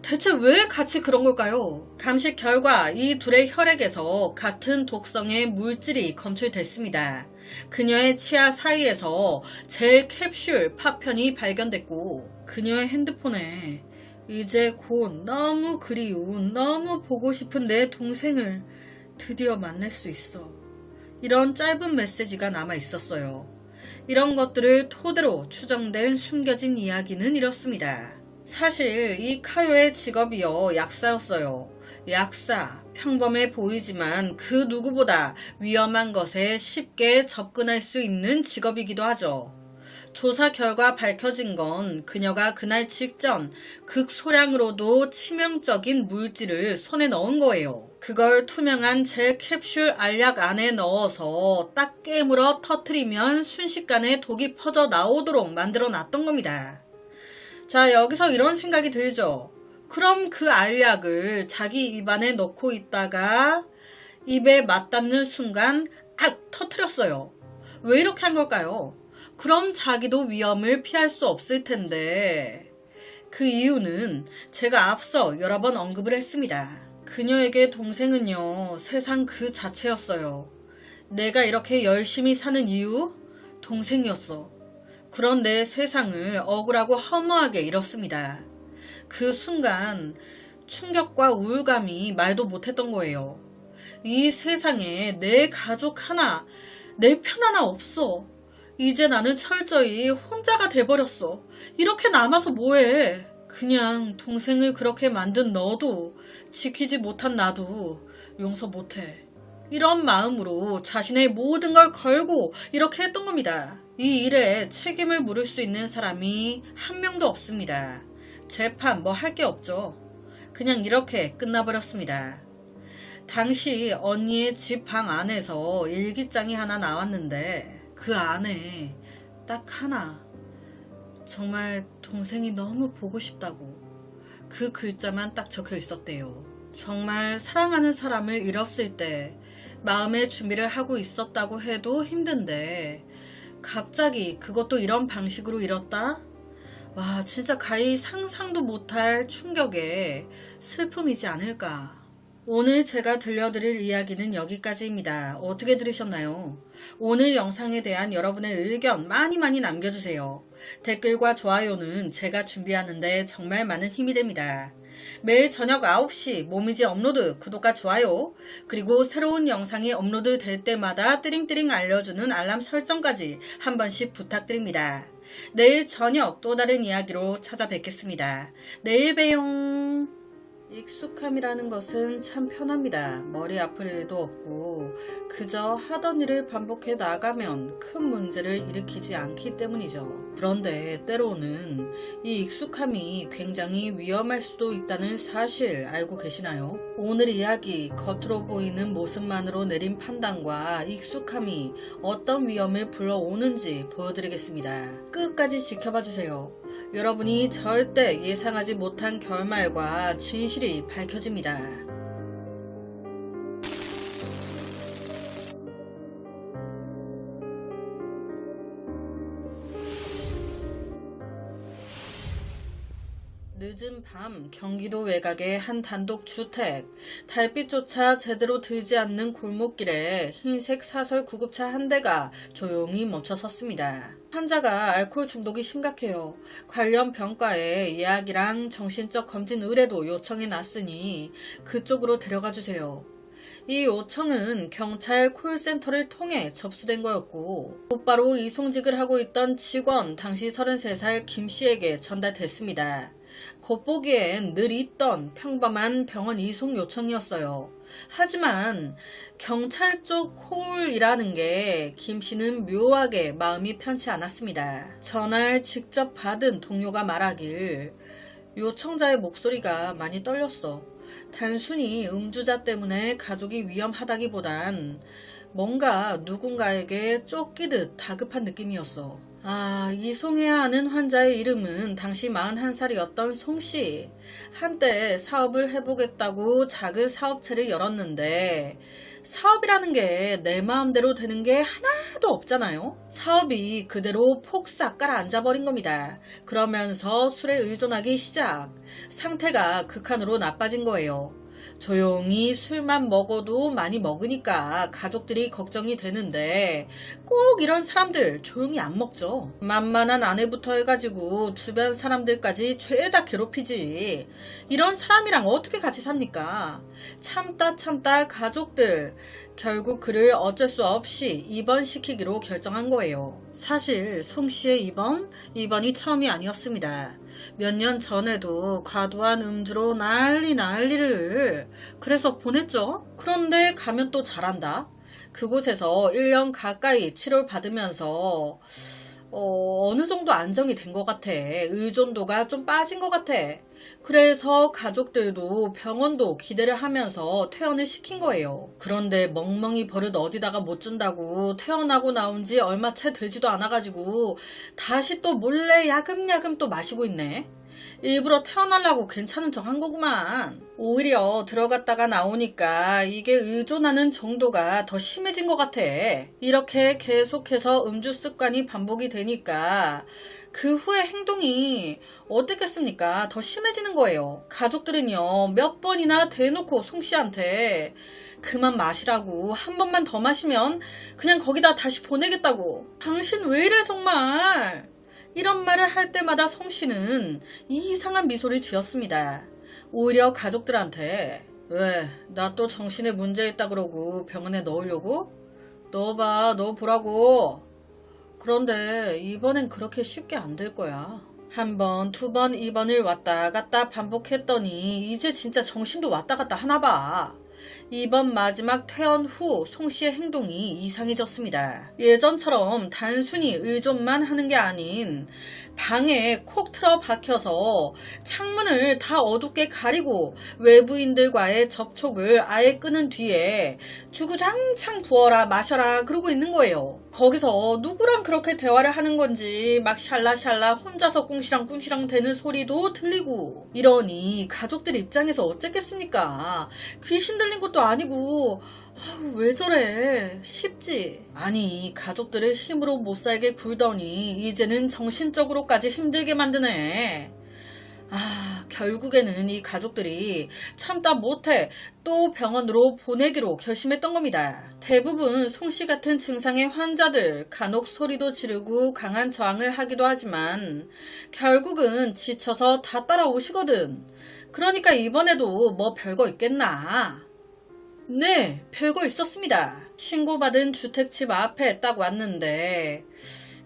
대체 왜 같이 그런 걸까요? 감식 결과 이 둘의 혈액에서 같은 독성의 물질이 검출됐습니다. 그녀의 치아 사이에서 젤 캡슐 파편이 발견됐고 그녀의 핸드폰에 이제 곧 너무 그리운 너무 보고 싶은 내 동생을 드디어 만날 수 있어. 이런 짧은 메시지가 남아 있었어요. 이런 것들을 토대로 추정된 숨겨진 이야기는 이렇습니다. 사실 이 카요의 직업이요 약사였어요. 약사, 평범해 보이지만 그 누구보다 위험한 것에 쉽게 접근할 수 있는 직업이기도 하죠. 조사 결과 밝혀진 건 그녀가 그날 직전 극소량으로도 치명적인 물질을 손에 넣은 거예요. 그걸 투명한 젤 캡슐 알약 안에 넣어서 딱 깨물어 터트리면 순식간에 독이 퍼져 나오도록 만들어 놨던 겁니다. 자, 여기서 이런 생각이 들죠. 그럼 그 알약을 자기 입안에 넣고 있다가 입에 맞닿는 순간 터트렸어요. 왜 이렇게 한 걸까요? 그럼 자기도 위험을 피할 수 없을 텐데 그 이유는 제가 앞서 여러 번 언급을 했습니다. 그녀에게 동생은요 세상 그 자체였어요. 내가 이렇게 열심히 사는 이유? 동생이었어. 그런 내 세상을 억울하고 허무하게 잃었습니다. 그 순간 충격과 우울감이 말도 못했던 거예요. 이 세상에 내 가족 하나, 내 편 하나 없어. 이제 나는 철저히 혼자가 돼버렸어. 이렇게 남아서 뭐해. 그냥 동생을 그렇게 만든 너도 지키지 못한 나도 용서 못해. 이런 마음으로 자신의 모든 걸 걸고 이렇게 했던 겁니다. 이 일에 책임을 물을 수 있는 사람이 한 명도 없습니다. 재판 뭐 할 게 없죠. 그냥 이렇게 끝나버렸습니다. 당시 언니의 집 방 안에서 일기장이 하나 나왔는데 그 안에 딱 하나 정말 동생이 너무 보고 싶다고 그 글자만 딱 적혀 있었대요. 정말 사랑하는 사람을 잃었을 때 마음의 준비를 하고 있었다고 해도 힘든데 갑자기 그것도 이런 방식으로 잃었다? 와 진짜 가히 상상도 못할 충격의 슬픔이지 않을까. 오늘 제가 들려드릴 이야기는 여기까지입니다. 어떻게 들으셨나요? 오늘 영상에 대한 여러분의 의견 많이 남겨주세요. 댓글과 좋아요는 제가 준비하는데 정말 많은 힘이 됩니다. 매일 저녁 9시 모미지 업로드 구독과 좋아요 그리고 새로운 영상이 업로드 될 때마다 띠링띠링 알려주는 알람 설정까지 한 번씩 부탁드립니다. 내일 저녁 또 다른 이야기로 찾아뵙겠습니다. 내일 봬요. 익숙함이라는 것은 참 편합니다. 머리 아플 일도 없고 그저 하던 일을 반복해 나가면 큰 문제를 일으키지 않기 때문이죠. 그런데 때로는 이 익숙함이 굉장히 위험할 수도 있다는 사실 알고 계시나요? 오늘 이야기 겉으로 보이는 모습만으로 내린 판단과 익숙함이 어떤 위험을 불러오는지 보여드리겠습니다. 끝까지 지켜봐 주세요. 여러분이 절대 예상하지 못한 결말과 진실이 밝혀집니다. 늦은 밤 경기도 외곽의 한 단독 주택, 달빛조차 제대로 들지 않는 골목길에 흰색 사설 구급차 한 대가 조용히 멈춰 섰습니다. 환자가 알코올 중독이 심각해요. 관련 병과에 예약이랑 정신적 검진 의뢰도 요청해 놨으니 그쪽으로 데려가 주세요. 이 요청은 경찰 콜센터를 통해 접수된 거였고 곧바로 이송직을 하고 있던 직원 당시 33살 김씨에게 전달됐습니다. 겉보기엔 늘 있던 평범한 병원 이송 요청이었어요. 하지만 경찰 쪽 콜이라는 게 김씨는 묘하게 마음이 편치 않았습니다. 전화를 직접 받은 동료가 말하길 요청자의 목소리가 많이 떨렸어. 단순히 음주자 때문에 가족이 위험하다기보단 뭔가 누군가에게 쫓기듯 다급한 느낌이었어. 이송해야 하는 환자의 이름은 당시 41살이었던 송씨. 한때 사업을 해보겠다고 작은 사업체를 열었는데 사업이라는 게 내 마음대로 되는 게 하나도 없잖아요. 사업이 그대로 폭삭 가라앉아버린 겁니다. 그러면서 술에 의존하기 시작. 상태가 극한으로 나빠진 거예요. 조용히 술만 먹어도 많이 먹으니까 가족들이 걱정이 되는데 꼭 이런 사람들 조용히 안 먹죠. 만만한 아내부터 해가지고 주변 사람들까지 죄다 괴롭히지. 이런 사람이랑 어떻게 같이 삽니까? 참다 가족들 결국 그를 어쩔 수 없이 입원시키기로 결정한 거예요. 사실 송씨의 입원이 처음이 아니었습니다. 몇 년 전에도 과도한 음주로 난리를 그래서 보냈죠. 그런데 가면 또 잘한다. 그곳에서 1년 가까이 치료를 받으면서 어느 정도 안정이 된 것 같아. 의존도가 좀 빠진 것 같아. 그래서 가족들도 병원도 기대를 하면서 퇴원을 시킨 거예요. 그런데 멍멍이 버릇 어디다가 못 준다고 퇴원하고 나온 지 얼마 채 되지도 않아가지고 다시 또 몰래 야금야금 또 마시고 있네. 일부러 퇴원하려고 괜찮은 척 한 거구만. 오히려 들어갔다가 나오니까 이게 의존하는 정도가 더 심해진 것 같아. 이렇게 계속해서 음주 습관이 반복이 되니까 그 후에 행동이 어떻겠습니까? 더 심해지는 거예요. 가족들은요, 몇 번이나 대놓고 송씨한테 그만 마시라고, 한 번만 더 마시면 그냥 거기다 다시 보내겠다고. 당신 왜 이래 정말. 이런 말을 할 때마다 송씨는 이상한 미소를 지었습니다. 오히려 가족들한테 왜, 나 또 정신에 문제 있다 그러고 병원에 넣으려고? 넣어봐, 넣어보라고. 그런데 이번엔 그렇게 쉽게 안 될 거야. 한 번, 두 번 입원을 왔다 갔다 반복했더니 이제 진짜 정신도 왔다 갔다 하나 봐. 이번 마지막 퇴원 후 송씨의 행동이 이상해졌습니다. 예전처럼 단순히 의존만 하는 게 아닌 방에 콕 틀어 박혀서 창문을 다 어둡게 가리고 외부인들과의 접촉을 아예 끊은 뒤에 주구장창 부어라 마셔라 그러고 있는 거예요. 거기서 누구랑 그렇게 대화를 하는 건지 막 샬라샬라 혼자서 꿍시렁 대는 소리도 들리고 이러니 가족들 입장에서 어쨌겠습니까? 귀신 들린 것도 아니고 왜 저래 싶지. 아니 가족들을 힘으로 못살게 굴더니 이제는 정신적으로까지 힘들게 만드네. 결국에는 이 가족들이 참다 못해 또 병원으로 보내기로 결심했던 겁니다. 대부분 송씨 같은 증상의 환자들 간혹 소리도 지르고 강한 저항을 하기도 하지만 결국은 지쳐서 다 따라오시거든. 그러니까 이번에도 뭐 별거 있겠나. 네, 별거 있었습니다. 신고받은 주택집 앞에 딱 왔는데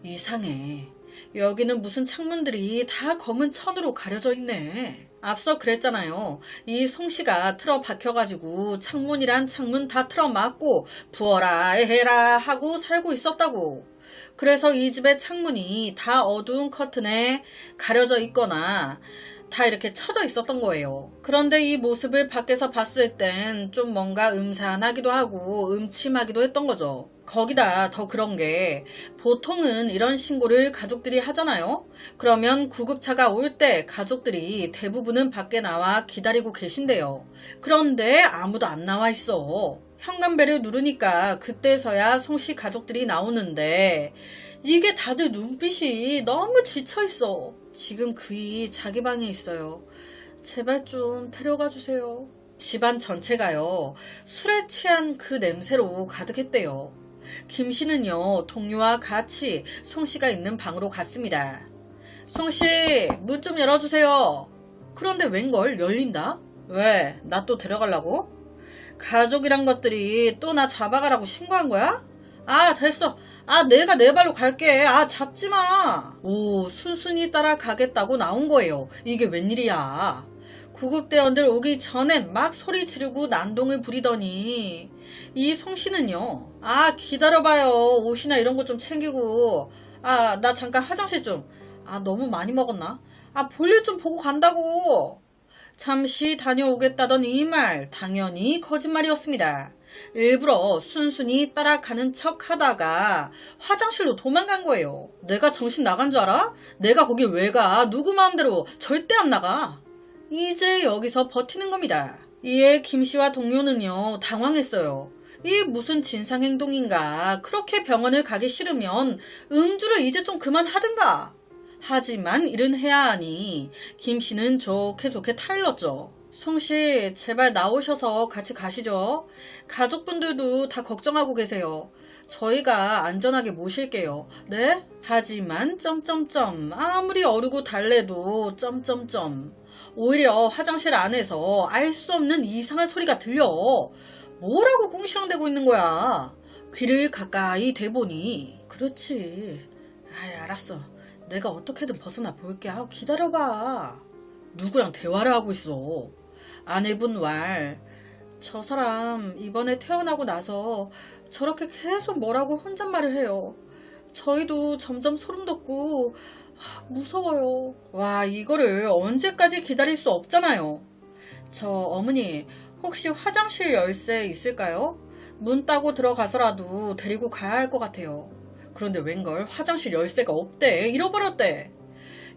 이상해. 여기는 무슨 창문들이 다 검은 천으로 가려져 있네. 앞서 그랬잖아요. 이 송씨가 틀어 박혀가지고 창문이란 창문 다 틀어 막고 부어라 해라 하고 살고 있었다고. 그래서 이 집의 창문이 다 어두운 커튼에 가려져 있거나 다 이렇게 쳐져 있었던 거예요. 그런데 이 모습을 밖에서 봤을 땐 좀 뭔가 음산하기도 하고 음침하기도 했던 거죠. 거기다 더 그런 게 보통은 이런 신고를 가족들이 하잖아요. 그러면 구급차가 올 때 가족들이 대부분은 밖에 나와 기다리고 계신대요. 그런데 아무도 안 나와 있어. 현관벨을 누르니까 그때서야 송씨 가족들이 나오는데 이게 다들 눈빛이 너무 지쳐있어. 지금 그이 자기 방에 있어요. 제발 좀 데려가 주세요. 집안 전체가요, 술에 취한 그 냄새로 가득했대요. 김 씨는요, 동료와 같이 송 씨가 있는 방으로 갔습니다. 송 씨, 문 좀 열어주세요. 그런데 웬걸 열린다? 왜? 나 또 데려가려고? 가족이란 것들이 또 나 잡아가라고 신고한 거야? 아, 됐어. 아, 내가 내 발로 갈게. 아, 잡지 마. 오, 순순히 따라가겠다고 나온 거예요. 이게 웬일이야. 구급대원들 오기 전에 막 소리 지르고 난동을 부리더니 이 송씨는요. 아, 기다려봐요. 옷이나 이런 거 좀 챙기고. 아, 나 잠깐 화장실 좀. 아, 너무 많이 먹었나? 아, 볼일 좀 보고 간다고. 잠시 다녀오겠다던 이 말 당연히 거짓말이었습니다. 일부러 순순히 따라가는 척 하다가 화장실로 도망간 거예요. 내가 정신 나간 줄 알아? 내가 거기 왜 가? 누구 마음대로 절대 안 나가. 이제 여기서 버티는 겁니다. 이에 김씨와 동료는요, 당황했어요. 이 무슨 진상행동인가. 그렇게 병원을 가기 싫으면 음주를 이제 좀 그만하든가. 하지만 일은 해야 하니 김씨는 좋게 좋게 타일렀죠. 송씨, 제발 나오셔서 같이 가시죠. 가족분들도 다 걱정하고 계세요. 저희가 안전하게 모실게요. 네? 하지만 아무리 어르고 달래도 오히려 화장실 안에서 알 수 없는 이상한 소리가 들려. 뭐라고 꿍시렁대고 있는 거야. 귀를 가까이 대보니. 그렇지. 아이, 알았어. 내가 어떻게든 벗어나 볼게. 아, 기다려봐. 누구랑 대화를 하고 있어. 아내분 왈. 저 사람 이번에 태어나고 나서 저렇게 계속 뭐라고 혼잣말을 해요. 저희도 점점 소름 돋고 무서워요. 와, 이거를 언제까지 기다릴 수 없잖아요. 저 어머니, 혹시 화장실 열쇠 있을까요? 문 따고 들어가서라도 데리고 가야 할 것 같아요. 그런데 웬걸 화장실 열쇠가 없대. 잃어버렸대.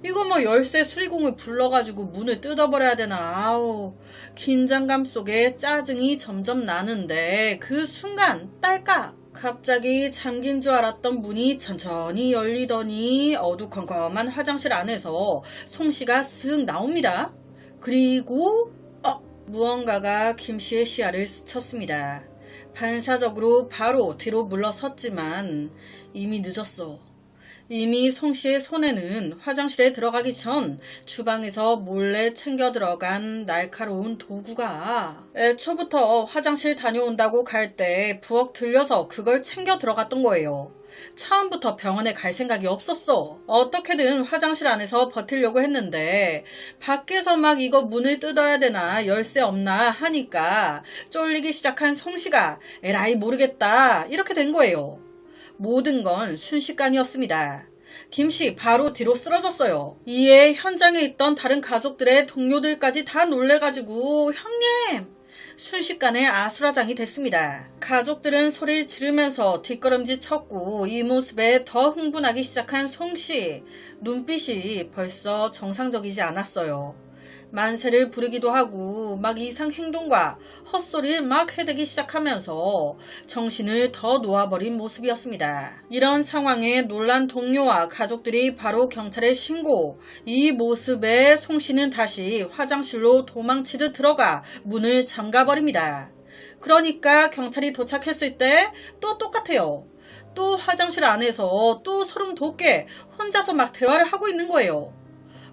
이거 뭐 열쇠 수리공을 불러가지고 문을 뜯어버려야 되나. 아우, 긴장감 속에 짜증이 점점 나는데 그 순간 딸깍, 갑자기 잠긴 줄 알았던 문이 천천히 열리더니 어두컴컴한 화장실 안에서 송씨가 쓱 나옵니다. 그리고 무언가가 김씨의 시야를 스쳤습니다. 반사적으로 바로 뒤로 물러섰지만 이미 늦었어. 이미 송씨의 손에는 화장실에 들어가기 전 주방에서 몰래 챙겨 들어간 날카로운 도구가, 애초부터 화장실 다녀온다고 갈 때 부엌 들려서 그걸 챙겨 들어갔던 거예요. 처음부터 병원에 갈 생각이 없었어. 어떻게든 화장실 안에서 버티려고 했는데 밖에서 막 이거 문을 뜯어야 되나 열쇠 없나 하니까 쫄리기 시작한 송씨가 에라이 모르겠다 이렇게 된 거예요. 모든 건 순식간이었습니다. 김씨 바로 뒤로 쓰러졌어요. 이에 현장에 있던 다른 가족들의 동료들까지 다 놀래가지고 형님! 순식간에 아수라장이 됐습니다. 가족들은 소리를 지르면서 뒷걸음질 쳤고 이 모습에 더 흥분하기 시작한 송씨. 눈빛이 벌써 정상적이지 않았어요. 만세를 부르기도 하고 막 이상 행동과 헛소리를 막 해대기 시작하면서 정신을 더 놓아버린 모습이었습니다. 이런 상황에 놀란 동료와 가족들이 바로 경찰에 신고, 이 모습에 송씨는 다시 화장실로 도망치듯 들어가 문을 잠가버립니다. 그러니까 경찰이 도착했을 때 또 똑같아요. 또 화장실 안에서 또 소름 돋게 혼자서 막 대화를 하고 있는 거예요.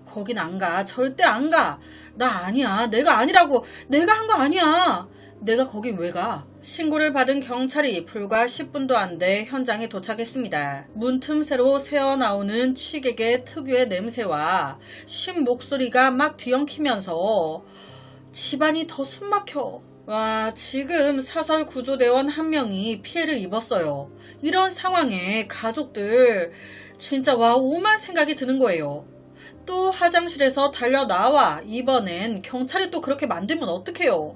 거긴 안 가. 절대 안 가. 나 아니야. 내가 아니라고. 내가 한 거 아니야. 내가 거긴 왜 가? 신고를 받은 경찰이 불과 10분도 안 돼 현장에 도착했습니다. 문틈새로 새어나오는 취객의 특유의 냄새와 쉰 목소리가 막 뒤엉키면서 집안이 더 숨막혀. 와, 지금 사설 구조대원 한 명이 피해를 입었어요. 이런 상황에 가족들 진짜 와 오만 생각이 드는 거예요. 또 화장실에서 달려 나와 이번엔 경찰이 또 그렇게 만들면 어떡해요.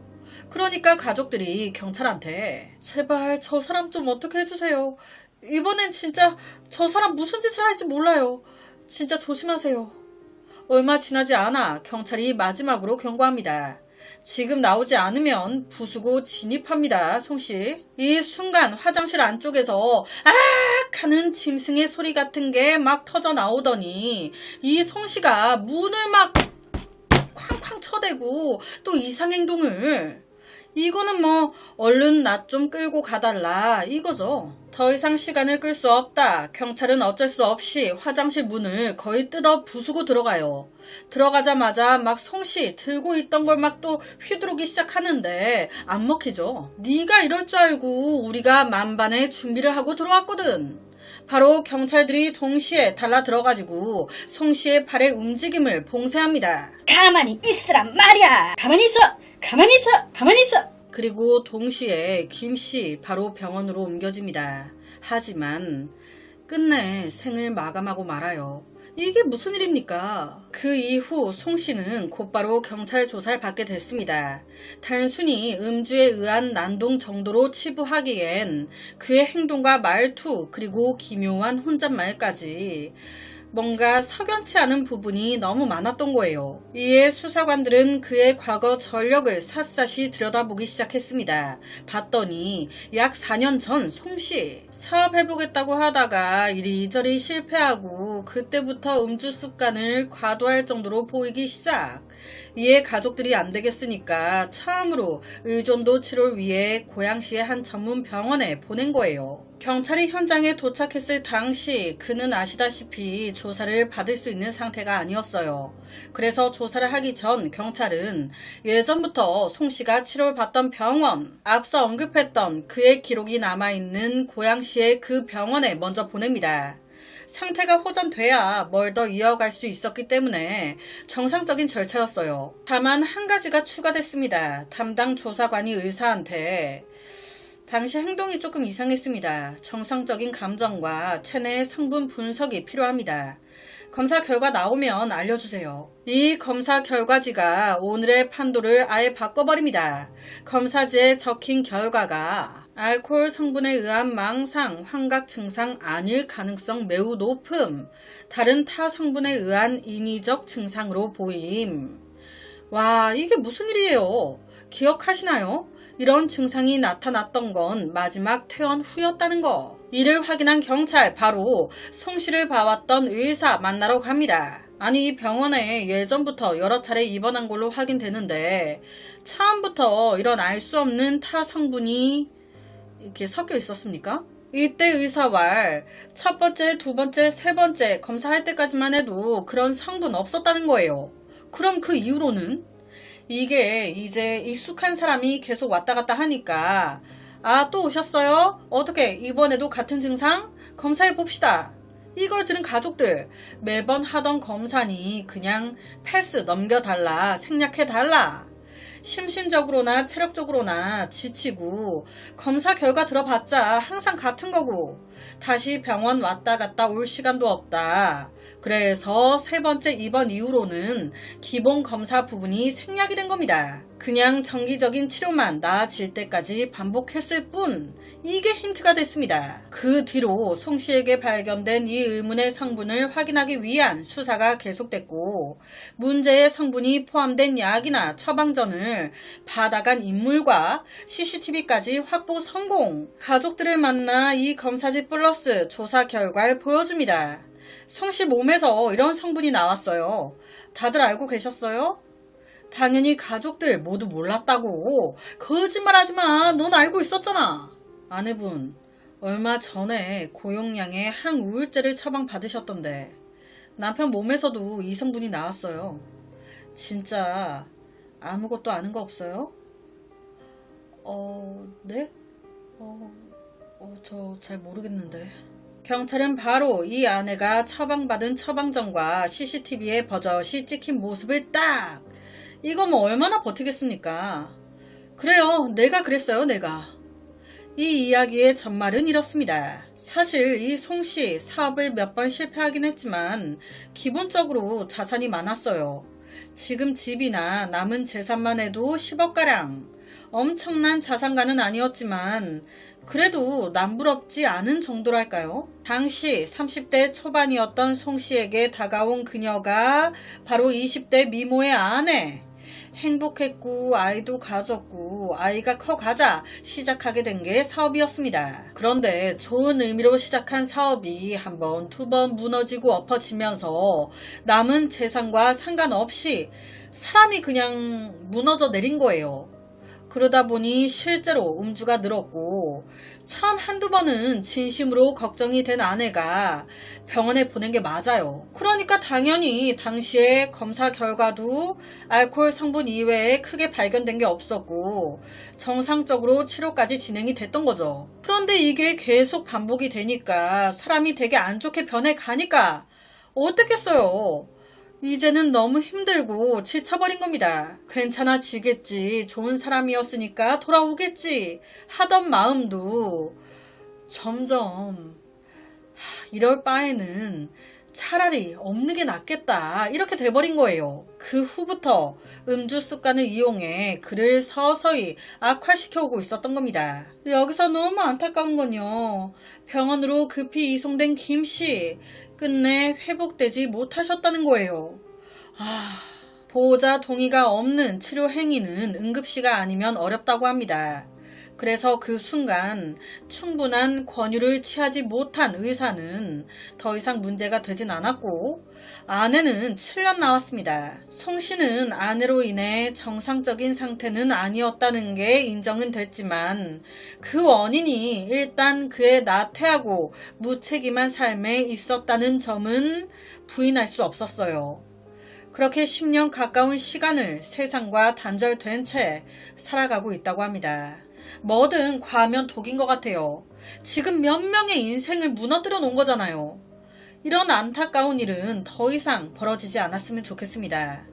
그러니까 가족들이 경찰한테 제발 저 사람 좀 어떻게 해주세요. 이번엔 진짜 저 사람 무슨 짓을 할지 몰라요. 진짜 조심하세요. 얼마 지나지 않아 경찰이 마지막으로 경고합니다. 지금 나오지 않으면 부수고 진입합니다. 송씨. 이 순간 화장실 안쪽에서 아악 하는 짐승의 소리 같은 게 막 터져 나오더니 이 송씨가 문을 막 쾅쾅 쳐대고 또 이상행동을. 이거는 뭐 얼른 나 좀 끌고 가달라 이거죠. 더 이상 시간을 끌 수 없다. 경찰은 어쩔 수 없이 화장실 문을 거의 뜯어 부수고 들어가요. 들어가자마자 막 송씨 들고 있던 걸 막 또 휘두르기 시작하는데 안 먹히죠. 네가 이럴 줄 알고 우리가 만반의 준비를 하고 들어왔거든. 바로 경찰들이 동시에 달라들어가지고 송씨의 팔의 움직임을 봉쇄합니다. 가만히 있으란 말이야. 가만히 있어. 가만히 있어. 가만히 있어. 그리고 동시에 김씨 바로 병원으로 옮겨집니다. 하지만 끝내 생을 마감하고 말아요. 이게 무슨 일입니까? 그 이후 송씨는 곧바로 경찰 조사를 받게 됐습니다. 단순히 음주에 의한 난동 정도로 치부하기엔 그의 행동과 말투 그리고 기묘한 혼잣말까지 뭔가 석연치 않은 부분이 너무 많았던 거예요. 이에 수사관들은 그의 과거 전력을 샅샅이 들여다보기 시작했습니다. 봤더니 약 4년 전 송씨 사업해보겠다고 하다가 이리저리 실패하고 그때부터 음주 습관을 과도할 정도로 보이기 시작. 이에 가족들이 안 되겠으니까 처음으로 의존도 치료를 위해 고양시의 한 전문 병원에 보낸 거예요. 경찰이 현장에 도착했을 당시 그는 아시다시피 조사를 받을 수 있는 상태가 아니었어요. 그래서 조사를 하기 전 경찰은 예전부터 송씨가 치료를 받던 병원, 앞서 언급했던 그의 기록이 남아있는 고양시의 그 병원에 먼저 보냅니다. 상태가 호전돼야 뭘 더 이어갈 수 있었기 때문에 정상적인 절차였어요. 다만 한 가지가 추가됐습니다. 담당 조사관이 의사한테 당시 행동이 조금 이상했습니다. 정상적인 감정과 체내의 성분 분석이 필요합니다. 검사 결과 나오면 알려주세요. 이 검사 결과지가 오늘의 판도를 아예 바꿔버립니다. 검사지에 적힌 결과가 알코올 성분에 의한 망상, 환각 증상 아닐 가능성 매우 높음, 다른 타 성분에 의한 인위적 증상으로 보임. 와, 이게 무슨 일이에요? 기억하시나요? 이런 증상이 나타났던 건 마지막 퇴원 후였다는 거. 이를 확인한 경찰 바로 송씨를 봐왔던 의사 만나러 갑니다. 아니 이 병원에 예전부터 여러 차례 입원한 걸로 확인되는데 처음부터 이런 알 수 없는 타 성분이 이렇게 섞여 있었습니까? 이때 의사와 첫 번째, 두 번째, 세 번째 검사할 때까지만 해도 그런 성분 없었다는 거예요. 그럼 그 이후로는? 이게 이제 익숙한 사람이 계속 왔다 갔다 하니까 아, 또 오셨어요? 어떻게 이번에도 같은 증상? 검사해 봅시다. 이걸 들은 가족들 매번 하던 검사니 그냥 패스 넘겨달라, 생략해달라. 심신적으로나 체력적으로나 지치고 검사 결과 들어봤자 항상 같은 거고 다시 병원 왔다 갔다 올 시간도 없다. 그래서 세 번째 입원 이후로는 기본 검사 부분이 생략이 된 겁니다. 그냥 정기적인 치료만 나아질 때까지 반복했을 뿐. 이게 힌트가 됐습니다. 그 뒤로 송씨에게 발견된 이 의문의 성분을 확인하기 위한 수사가 계속됐고 문제의 성분이 포함된 약이나 처방전을 받아간 인물과 CCTV까지 확보 성공. 가족들을 만나 이 검사지 플러스 조사 결과를 보여줍니다. 송씨 몸에서 이런 성분이 나왔어요. 다들 알고 계셨어요? 당연히 가족들 모두 몰랐다고. 거짓말하지마. 넌 알고 있었잖아. 아내분 얼마 전에 고용량의 항우울제를 처방받으셨던데 남편 몸에서도 이 성분이 나왔어요. 진짜 아무것도 아는 거 없어요? 네? 저 잘 모르겠는데. 경찰은 바로 이 아내가 처방받은 처방전과 CCTV에 버젓이 찍힌 모습을 딱! 이거 뭐 얼마나 버티겠습니까? 그래요, 내가 그랬어요, 내가. 이 이야기의 전말은 이렇습니다. 사실 이 송씨 사업을 몇 번 실패하긴 했지만 기본적으로 자산이 많았어요. 지금 집이나 남은 재산만 해도 10억가량. 엄청난 자산가는 아니었지만 그래도 남부럽지 않은 정도랄까요? 당시 30대 초반이었던 송씨에게 다가온 그녀가 바로 20대 미모의 아내. 행복했고 아이도 가졌고 아이가 커가자 시작하게 된 게 사업이었습니다. 그런데 좋은 의미로 시작한 사업이 한 번, 두 번 무너지고 엎어지면서 남은 재산과 상관없이 사람이 그냥 무너져 내린 거예요. 그러다 보니 실제로 음주가 늘었고 참 한두 번은 진심으로 걱정이 된 아내가 병원에 보낸 게 맞아요. 그러니까 당연히 당시에 검사 결과도 알코올 성분 이외에 크게 발견된 게 없었고 정상적으로 치료까지 진행이 됐던 거죠. 그런데 이게 계속 반복이 되니까 사람이 되게 안 좋게 변해가니까 어떻겠어요. 이제는 너무 힘들고 지쳐버린 겁니다. 괜찮아지겠지, 좋은 사람이었으니까 돌아오겠지 하던 마음도 점점 이럴 바에는 차라리 없는 게 낫겠다 이렇게 돼버린 거예요. 그 후부터 음주 습관을 이용해 그를 서서히 악화시켜오고 있었던 겁니다. 여기서 너무 안타까운 건요, 병원으로 급히 이송된 김씨 끝내 회복되지 못하셨다는 거예요. 보호자 동의가 없는 치료 행위는 응급시가 아니면 어렵다고 합니다. 그래서 그 순간 충분한 권유를 취하지 못한 의사는 더 이상 문제가 되진 않았고 아내는 7년 나왔습니다. 송 씨는 아내로 인해 정상적인 상태는 아니었다는 게 인정은 됐지만 그 원인이 일단 그의 나태하고 무책임한 삶에 있었다는 점은 부인할 수 없었어요. 그렇게 10년 가까운 시간을 세상과 단절된 채 살아가고 있다고 합니다. 뭐든 과하면 독인 것 같아요. 지금 몇 명의 인생을 무너뜨려 놓은 거잖아요. 이런 안타까운 일은 더 이상 벌어지지 않았으면 좋겠습니다.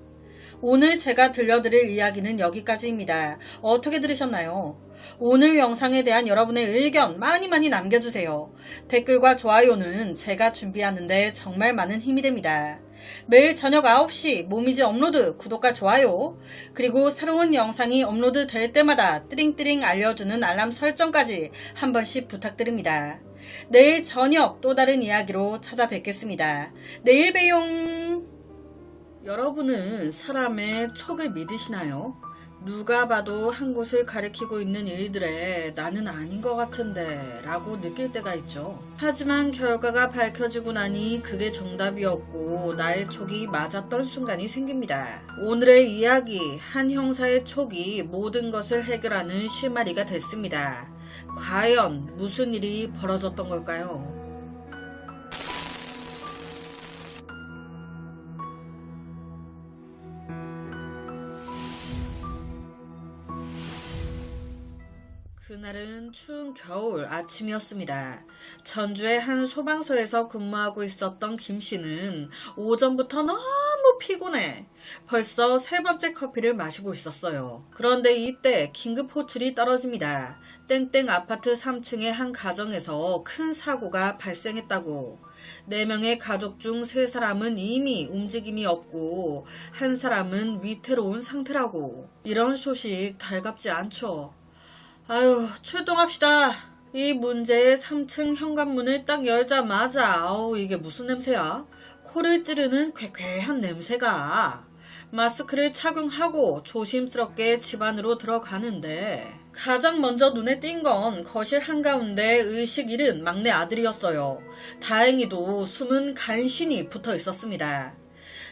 오늘 제가 들려드릴 이야기는 여기까지입니다. 어떻게 들으셨나요? 오늘 영상에 대한 여러분의 의견 많이 남겨주세요. 댓글과 좋아요는 제가 준비하는데 정말 많은 힘이 됩니다. 매일 저녁 9시 모미지 업로드 구독과 좋아요, 그리고 새로운 영상이 업로드 될 때마다 띠링띠링 알려주는 알람 설정까지 한 번씩 부탁드립니다. 내일 저녁 또 다른 이야기로 찾아뵙겠습니다. 내일 봬용. 여러분은 사람의 촉을 믿으시나요? 누가 봐도 한 곳을 가리키고 있는 일들에 나는 아닌 것 같은데 라고 느낄 때가 있죠. 하지만 결과가 밝혀지고 나니 그게 정답이었고 나의 촉이 맞았던 순간이 생깁니다. 오늘의 이야기, 한 형사의 촉이 모든 것을 해결하는 실마리가 됐습니다. 과연 무슨 일이 벌어졌던 걸까요? 그날은 추운 겨울 아침이었습니다. 전주의 한 소방서에서 근무하고 있었던 김씨는 오전부터 너무 피곤해 벌써 세 번째 커피를 마시고 있었어요. 그런데 이때 긴급 호출이 떨어집니다. 땡땡 아파트 3층의 한 가정에서 큰 사고가 발생했다고. 4명의 가족 중 3사람은 이미 움직임이 없고 한 사람은 위태로운 상태라고. 이런 소식 달갑지 않죠. 아유, 출동합시다. 이 문제의 3층 현관문을 딱 열자마자 아우 이게 무슨 냄새야? 코를 찌르는 쾌쾌한 냄새가. 마스크를 착용하고 조심스럽게 집 안으로 들어가는데 가장 먼저 눈에 띈 건 거실 한가운데 의식 잃은 막내 아들이었어요. 다행히도 숨은 간신히 붙어 있었습니다.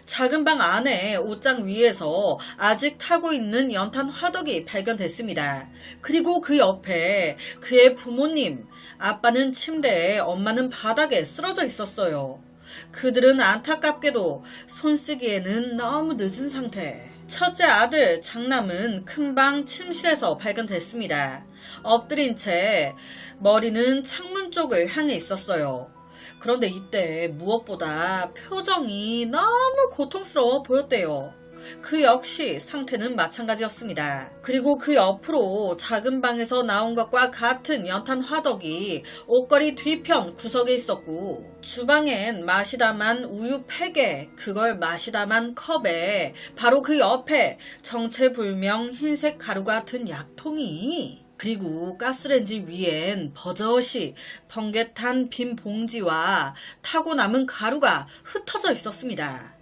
작은 방 안에 옷장 위에서 아직 타고 있는 연탄 화덕이 발견됐습니다. 그리고 그 옆에 그의 부모님, 아빠는 침대에, 엄마는 바닥에 쓰러져 있었어요. 그들은 안타깝게도 손쓰기에는 너무 늦은 상태. 첫째 아들 장남은 큰방 침실에서 발견됐습니다. 엎드린 채 머리는 창문 쪽을 향해 있었어요. 그런데 이때 무엇보다 표정이 너무 고통스러워 보였대요. 그 역시 상태는 마찬가지였습니다. 그리고 그 옆으로 작은 방에서 나온 것과 같은 연탄 화덕이 옷걸이 뒤편 구석에 있었고, 주방엔 마시다만 우유 팩에 그걸 마시다만 컵에 바로 그 옆에 정체불명 흰색 가루가 든 약통이, 그리고 가스레인지 위엔 버젓이 번개탄 빈 봉지와 타고 남은 가루가 흩어져 있었습니다.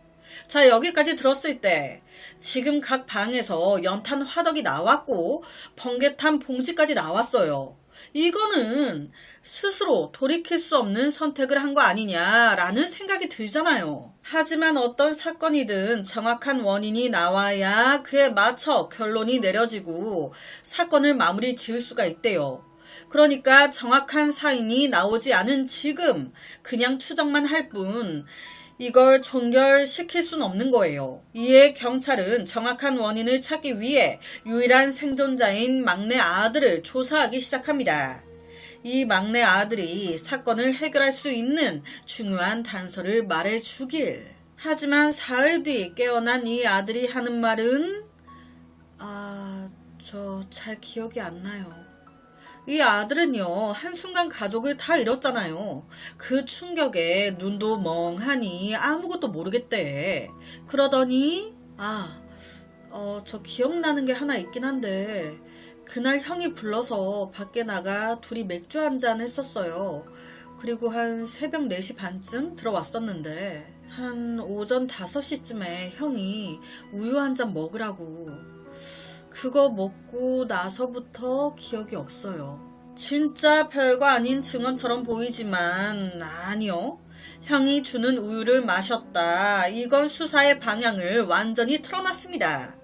자, 여기까지 들었을 때 지금 각 방에서 연탄 화덕이 나왔고 번개탄 봉지까지 나왔어요. 이거는 스스로 돌이킬 수 없는 선택을 한 거 아니냐라는 생각이 들잖아요. 하지만 어떤 사건이든 정확한 원인이 나와야 그에 맞춰 결론이 내려지고 사건을 마무리 지을 수가 있대요. 그러니까 정확한 사인이 나오지 않은 지금 그냥 추정만 할 뿐 이걸 종결시킬 수는 없는 거예요. 이에 경찰은 정확한 원인을 찾기 위해 유일한 생존자인 막내 아들을 조사하기 시작합니다. 이 막내 아들이 사건을 해결할 수 있는 중요한 단서를 말해주길. 하지만 사흘 뒤 깨어난 이 아들이 하는 말은 저 잘 기억이 안 나요. 이 아들은요, 한순간 가족을 다 잃었잖아요. 그 충격에 눈도 멍하니 아무것도 모르겠대. 그러더니 저 기억나는 게 하나 있긴 한데 그날 형이 불러서 밖에 나가 둘이 맥주 한잔 했었어요. 그리고 한 새벽 4시 반쯤 들어왔었는데 한 오전 5시쯤에 형이 우유 한 잔 먹으라고. 그거 먹고 나서부터 기억이 없어요. 진짜 별거 아닌 증언처럼 보이지만 아니요. 형이 주는 우유를 마셨다. 이건 수사의 방향을 완전히 틀어놨습니다.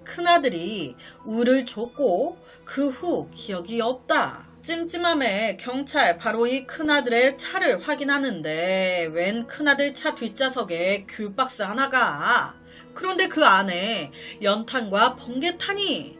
큰아들이 우유를 줬고 그 후 기억이 없다. 찜찜함에 경찰 바로 이 큰아들의 차를 확인하는데 웬 큰아들 차 뒷좌석에 귤박스 하나가. 그런데 그 안에 연탄과 번개탄이.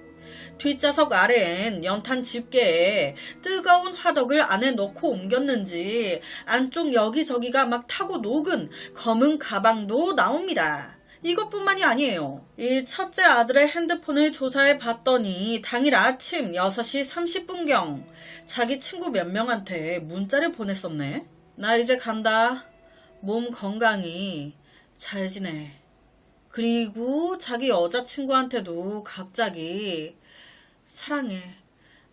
뒷좌석 아래엔 연탄 집게에 뜨거운 화덕을 안에 넣고 옮겼는지 안쪽 여기저기가 막 타고 녹은 검은 가방도 나옵니다. 이것뿐만이 아니에요. 이 첫째 아들의 핸드폰을 조사해 봤더니 당일 아침 6시 30분경 자기 친구 몇 명한테 문자를 보냈었네. 나 이제 간다. 몸 건강히 잘 지내. 그리고 자기 여자친구한테도 갑자기 사랑해.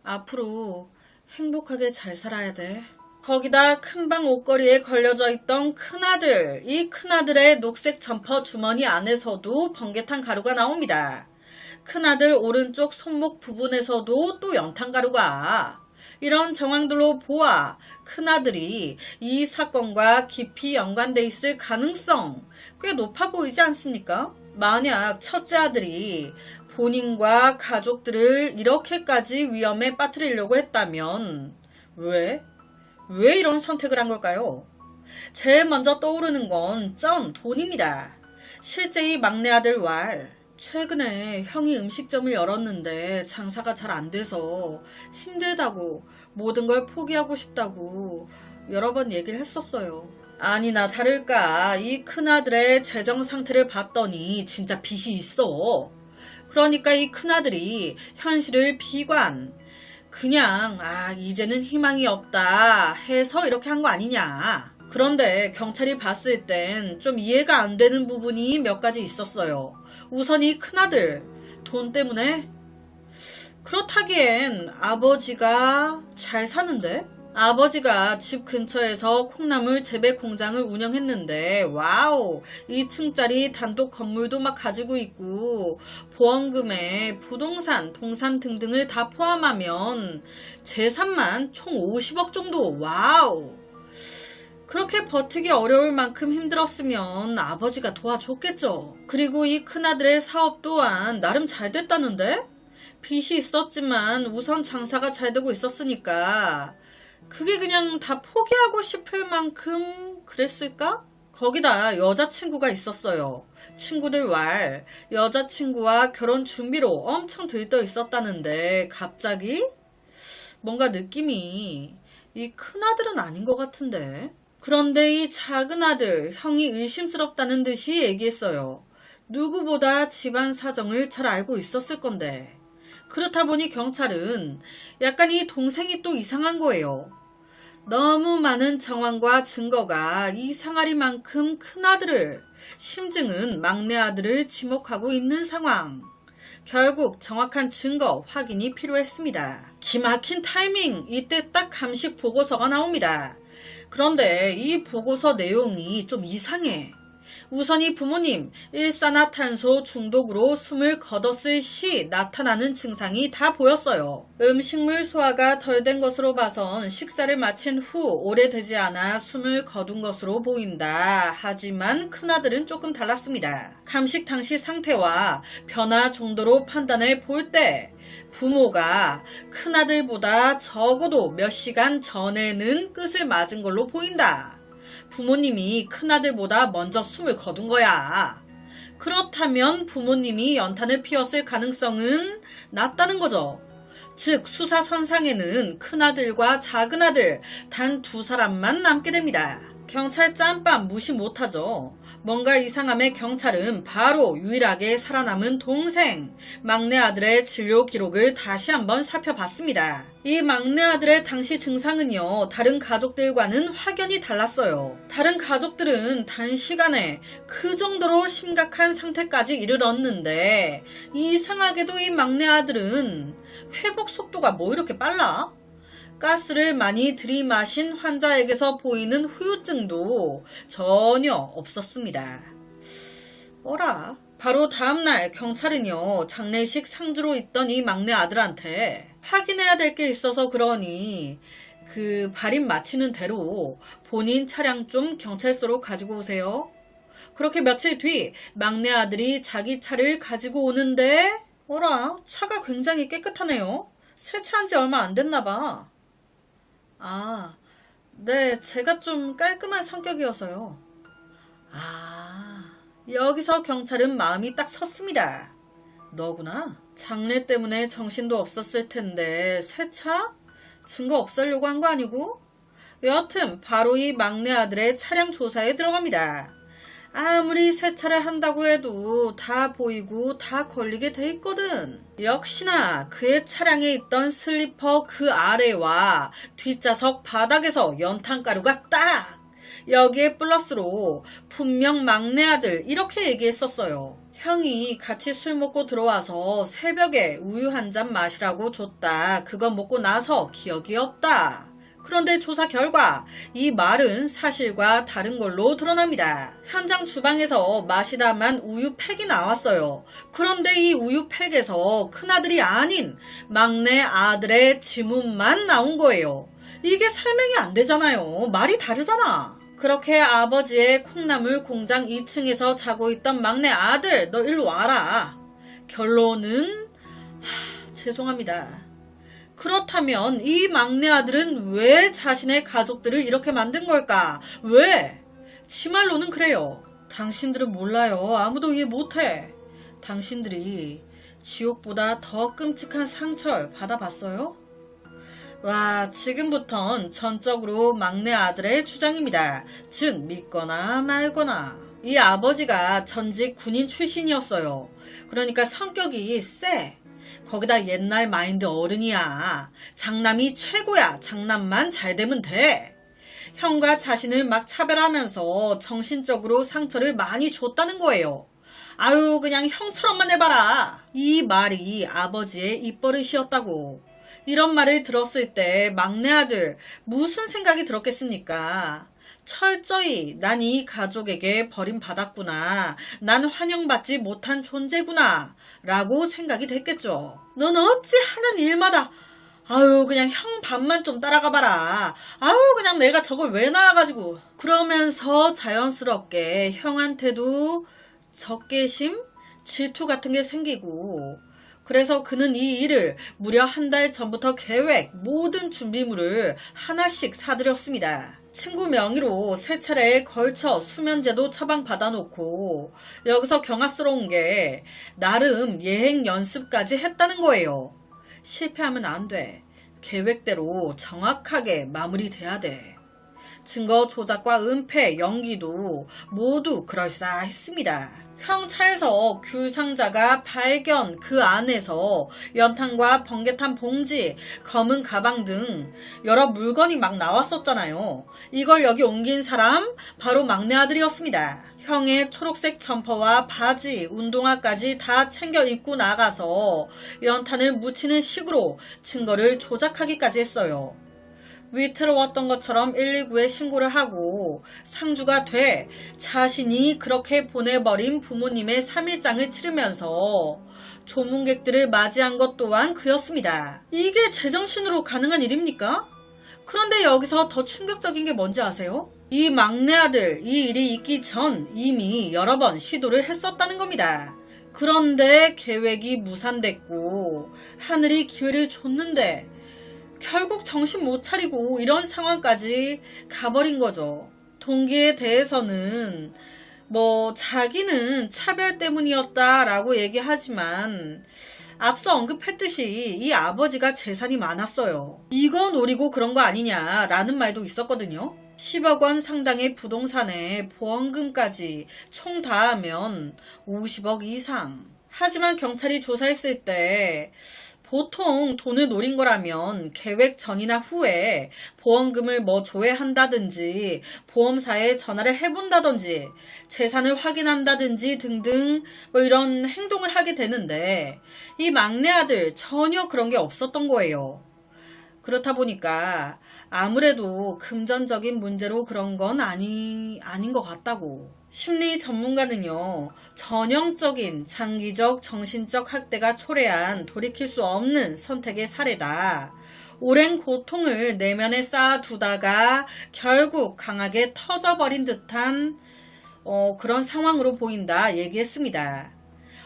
앞으로 행복하게 잘 살아야 돼. 거기다 큰방 옷걸이에 걸려져 있던 큰아들. 이 큰아들의 녹색 점퍼 주머니 안에서도 번개탄 가루가 나옵니다. 큰아들 오른쪽 손목 부분에서도 또 연탄 가루가. 이런 정황들로 보아 큰아들이 이 사건과 깊이 연관돼 있을 가능성 꽤 높아 보이지 않습니까? 만약 첫째 아들이 본인과 가족들을 이렇게까지 위험에 빠뜨리려고 했다면 왜 이런 선택을 한 걸까요? 제일 먼저 떠오르는 건 돈입니다. 실제 이 막내 아들 왈, 최근에 형이 음식점을 열었는데 장사가 잘 안 돼서 힘들다고 모든 걸 포기하고 싶다고 여러 번 얘기를 했었어요. 아니나 다를까 이 큰아들의 재정 상태를 봤더니 진짜 빚이 있어. 그러니까 이 큰아들이 현실을 비관, 그냥 이제는 희망이 없다 해서 이렇게 한 거 아니냐. 그런데 경찰이 봤을 땐 좀 이해가 안 되는 부분이 몇 가지 있었어요. 우선 이 큰아들 돈 때문에? 그렇다기엔 아버지가 잘 사는데? 아버지가 집 근처에서 콩나물 재배 공장을 운영했는데 와우 2층짜리 단독 건물도 막 가지고 있고 보험금에 부동산, 동산 등등을 다 포함하면 재산만 총 50억 정도. 와우. 그렇게 버티기 어려울 만큼 힘들었으면 아버지가 도와줬겠죠. 그리고 이 큰아들의 사업 또한 나름 잘 됐다는데? 빚이 있었지만 우선 장사가 잘 되고 있었으니까 그게 그냥 다 포기하고 싶을 만큼 그랬을까? 거기다 여자친구가 있었어요. 친구들 왈 여자친구와 결혼 준비로 엄청 들떠 있었다는데 갑자기 뭔가 느낌이 이 큰아들은 아닌 것 같은데. 그런데 이 작은아들 형이 의심스럽다는 듯이 얘기했어요. 누구보다 집안 사정을 잘 알고 있었을 건데. 그렇다 보니 경찰은 약간 이 동생이 또 이상한 거예요. 너무 많은 정황과 증거가 이상하리만큼 큰아들을, 심증은 막내 아들을 지목하고 있는 상황. 결국 정확한 증거 확인이 필요했습니다. 기막힌 타이밍, 이때 딱 감식 보고서가 나옵니다. 그런데 이 보고서 내용이 좀 이상해. 우선 이 부모님 일산화탄소 중독으로 숨을 거뒀을 시 나타나는 증상이 다 보였어요. 음식물 소화가 덜 된 것으로 봐선 식사를 마친 후 오래되지 않아 숨을 거둔 것으로 보인다. 하지만 큰아들은 조금 달랐습니다. 감식 당시 상태와 변화 정도로 판단해 볼 때 부모가 큰아들보다 적어도 몇 시간 전에는 끝을 맞은 걸로 보인다. 부모님이 큰아들보다 먼저 숨을 거둔 거야. 그렇다면 부모님이 연탄을 피웠을 가능성은 낮다는 거죠. 즉 수사선상에는 큰아들과 작은아들 단 두 사람만 남게 됩니다. 경찰 짬밥 무시 못하죠. 뭔가 이상함에 경찰은 바로 유일하게 살아남은 동생, 막내 아들의 진료 기록을 다시 한번 살펴봤습니다. 이 막내 아들의 당시 증상은요, 다른 가족들과는 확연히 달랐어요. 다른 가족들은 단시간에 그 정도로 심각한 상태까지 이르렀는데 이상하게도 이 막내 아들은 회복 속도가 뭐 이렇게 빨라? 가스를 많이 들이마신 환자에게서 보이는 후유증도 전혀 없었습니다. 어라? 바로 다음날 경찰은요, 장례식 상주로 있던 이 막내 아들한테 확인해야 될 게 있어서 그러니 그 발인 마치는 대로 본인 차량 좀 경찰서로 가지고 오세요. 그렇게 며칠 뒤 막내 아들이 자기 차를 가지고 오는데 어라? 차가 굉장히 깨끗하네요. 세차한 지 얼마 안 됐나 봐. 아, 네, 제가 좀 깔끔한 성격이어서요. 여기서 경찰은 마음이 딱 섰습니다. 너구나. 장례 때문에 정신도 없었을 텐데 세차? 증거 없애려고 한 거 아니고? 여튼 바로 이 막내 아들의 차량 조사에 들어갑니다. 아무리 세차를 한다고 해도 다 보이고 다 걸리게 돼 있거든. 역시나 그의 차량에 있던 슬리퍼 그 아래와 뒷좌석 바닥에서 연탄가루가 딱! 여기에 플러스로 분명 막내 아들 이렇게 얘기했었어요. 형이 같이 술 먹고 들어와서 새벽에 우유 한 잔 마시라고 줬다. 그거 먹고 나서 기억이 없다. 그런데 조사 결과 이 말은 사실과 다른 걸로 드러납니다. 현장 주방에서 마시다만 우유팩이 나왔어요. 그런데 이 우유팩에서 큰아들이 아닌 막내 아들의 지문만 나온 거예요. 이게 설명이 안 되잖아요. 말이 다르잖아. 그렇게 아버지의 콩나물 공장 2층에서 자고 있던 막내 아들, 너 일로 와라. 결론은 죄송합니다. 그렇다면 이 막내 아들은 왜 자신의 가족들을 이렇게 만든 걸까? 왜? 지 말로는 그래요. 당신들은 몰라요. 아무도 이해 못해. 당신들이 지옥보다 더 끔찍한 상처를 받아봤어요? 와, 지금부턴 전적으로 막내 아들의 주장입니다. 즉 믿거나 말거나. 이 아버지가 전직 군인 출신이었어요. 그러니까 성격이 세. 거기다 옛날 마인드 어른이야. 장남이 최고야. 장남만 잘 되면 돼. 형과 자신을 막 차별하면서 정신적으로 상처를 많이 줬다는 거예요. 아유, 그냥 형처럼만 해봐라. 이 말이 아버지의 입버릇이었다고. 이런 말을 들었을 때 막내 아들 무슨 생각이 들었겠습니까? 철저히 난 이 가족에게 버림받았구나. 난 환영받지 못한 존재구나. 라고 생각이 됐겠죠. 넌 어찌 하는 일마다 아유 그냥 형 밥만 좀 따라가 봐라. 아유 그냥 내가 저걸 왜 낳아가지고. 그러면서 자연스럽게 형한테도 적개심? 질투 같은 게 생기고 그래서 그는 이 일을 무려 한 달 전부터 계획, 모든 준비물을 하나씩 사들였습니다. 친구 명의로 3차례에 걸쳐 수면제도 처방받아놓고 여기서 경악스러운 게 나름 예행 연습까지 했다는 거예요. 실패하면 안 돼. 계획대로 정확하게 마무리돼야 돼. 증거 조작과 은폐, 연기도 모두 그럴싸했습니다. 형 차에서 귤 상자가 발견, 그 안에서 연탄과 번개탄 봉지, 검은 가방 등 여러 물건이 막 나왔었잖아요. 이걸 여기 옮긴 사람 바로 막내 아들이었습니다. 형의 초록색 점퍼와 바지, 운동화까지 다 챙겨 입고 나가서 연탄을 묻히는 식으로 증거를 조작하기까지 했어요. 위태로웠던 것처럼 119에 신고를 하고 상주가 돼 자신이 그렇게 보내버린 부모님의 3일장을 치르면서 조문객들을 맞이한 것 또한 그였습니다. 이게 제정신으로 가능한 일입니까? 그런데 여기서 더 충격적인 게 뭔지 아세요? 이 막내 아들, 이 일이 있기 전 이미 여러 번 시도를 했었다는 겁니다. 그런데 계획이 무산됐고 하늘이 기회를 줬는데 결국 정신 못 차리고 이런 상황까지 가버린 거죠. 동기에 대해서는 자기는 차별 때문이었다라고 얘기하지만 앞서 언급했듯이 이 아버지가 재산이 많았어요. 이거 노리고 그런 거 아니냐라는 말도 있었거든요. 10억 원 상당의 부동산에 보험금까지 총 다 하면 50억 이상. 하지만 경찰이 조사했을 때 보통 돈을 노린 거라면 계획 전이나 후에 보험금을 조회한다든지 보험사에 전화를 해본다든지 재산을 확인한다든지 등등 이런 행동을 하게 되는데 이 막내 아들 전혀 그런 게 없었던 거예요. 그렇다 보니까 아무래도 금전적인 문제로 그런 건 아닌 것 같다고. 심리 전문가는요, 전형적인 장기적 정신적 학대가 초래한 돌이킬 수 없는 선택의 사례다. 오랜 고통을 내면에 쌓아두다가 결국 강하게 터져버린 듯한 그런 상황으로 보인다 얘기했습니다.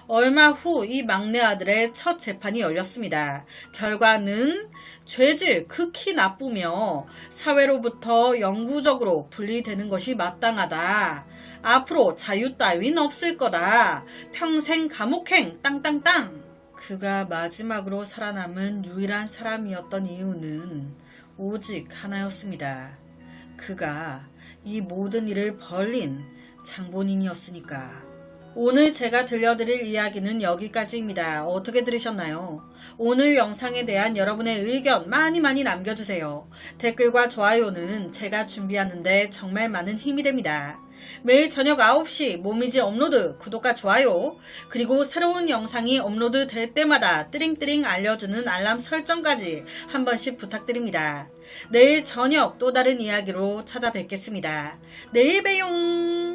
얼마 후 이 막내 아들의 첫 재판이 열렸습니다. 결과는 죄질 극히 나쁘며 사회로부터 영구적으로 분리되는 것이 마땅하다. 앞으로 자유 따윈 없을 거다. 평생 감옥행 땅땅땅. 그가 마지막으로 살아남은 유일한 사람이었던 이유는 오직 하나였습니다. 그가 이 모든 일을 벌린 장본인이었으니까. 오늘 제가 들려드릴 이야기는 여기까지입니다. 어떻게 들으셨나요? 오늘 영상에 대한 여러분의 의견 많이 남겨주세요. 댓글과 좋아요는 제가 준비하는데 정말 많은 힘이 됩니다. 매일 저녁 9시 모미지 업로드 구독과 좋아요 그리고 새로운 영상이 업로드 될 때마다 띠링띠링 알려주는 알람 설정까지 한 번씩 부탁드립니다. 내일 저녁 또 다른 이야기로 찾아뵙겠습니다. 내일 봬용.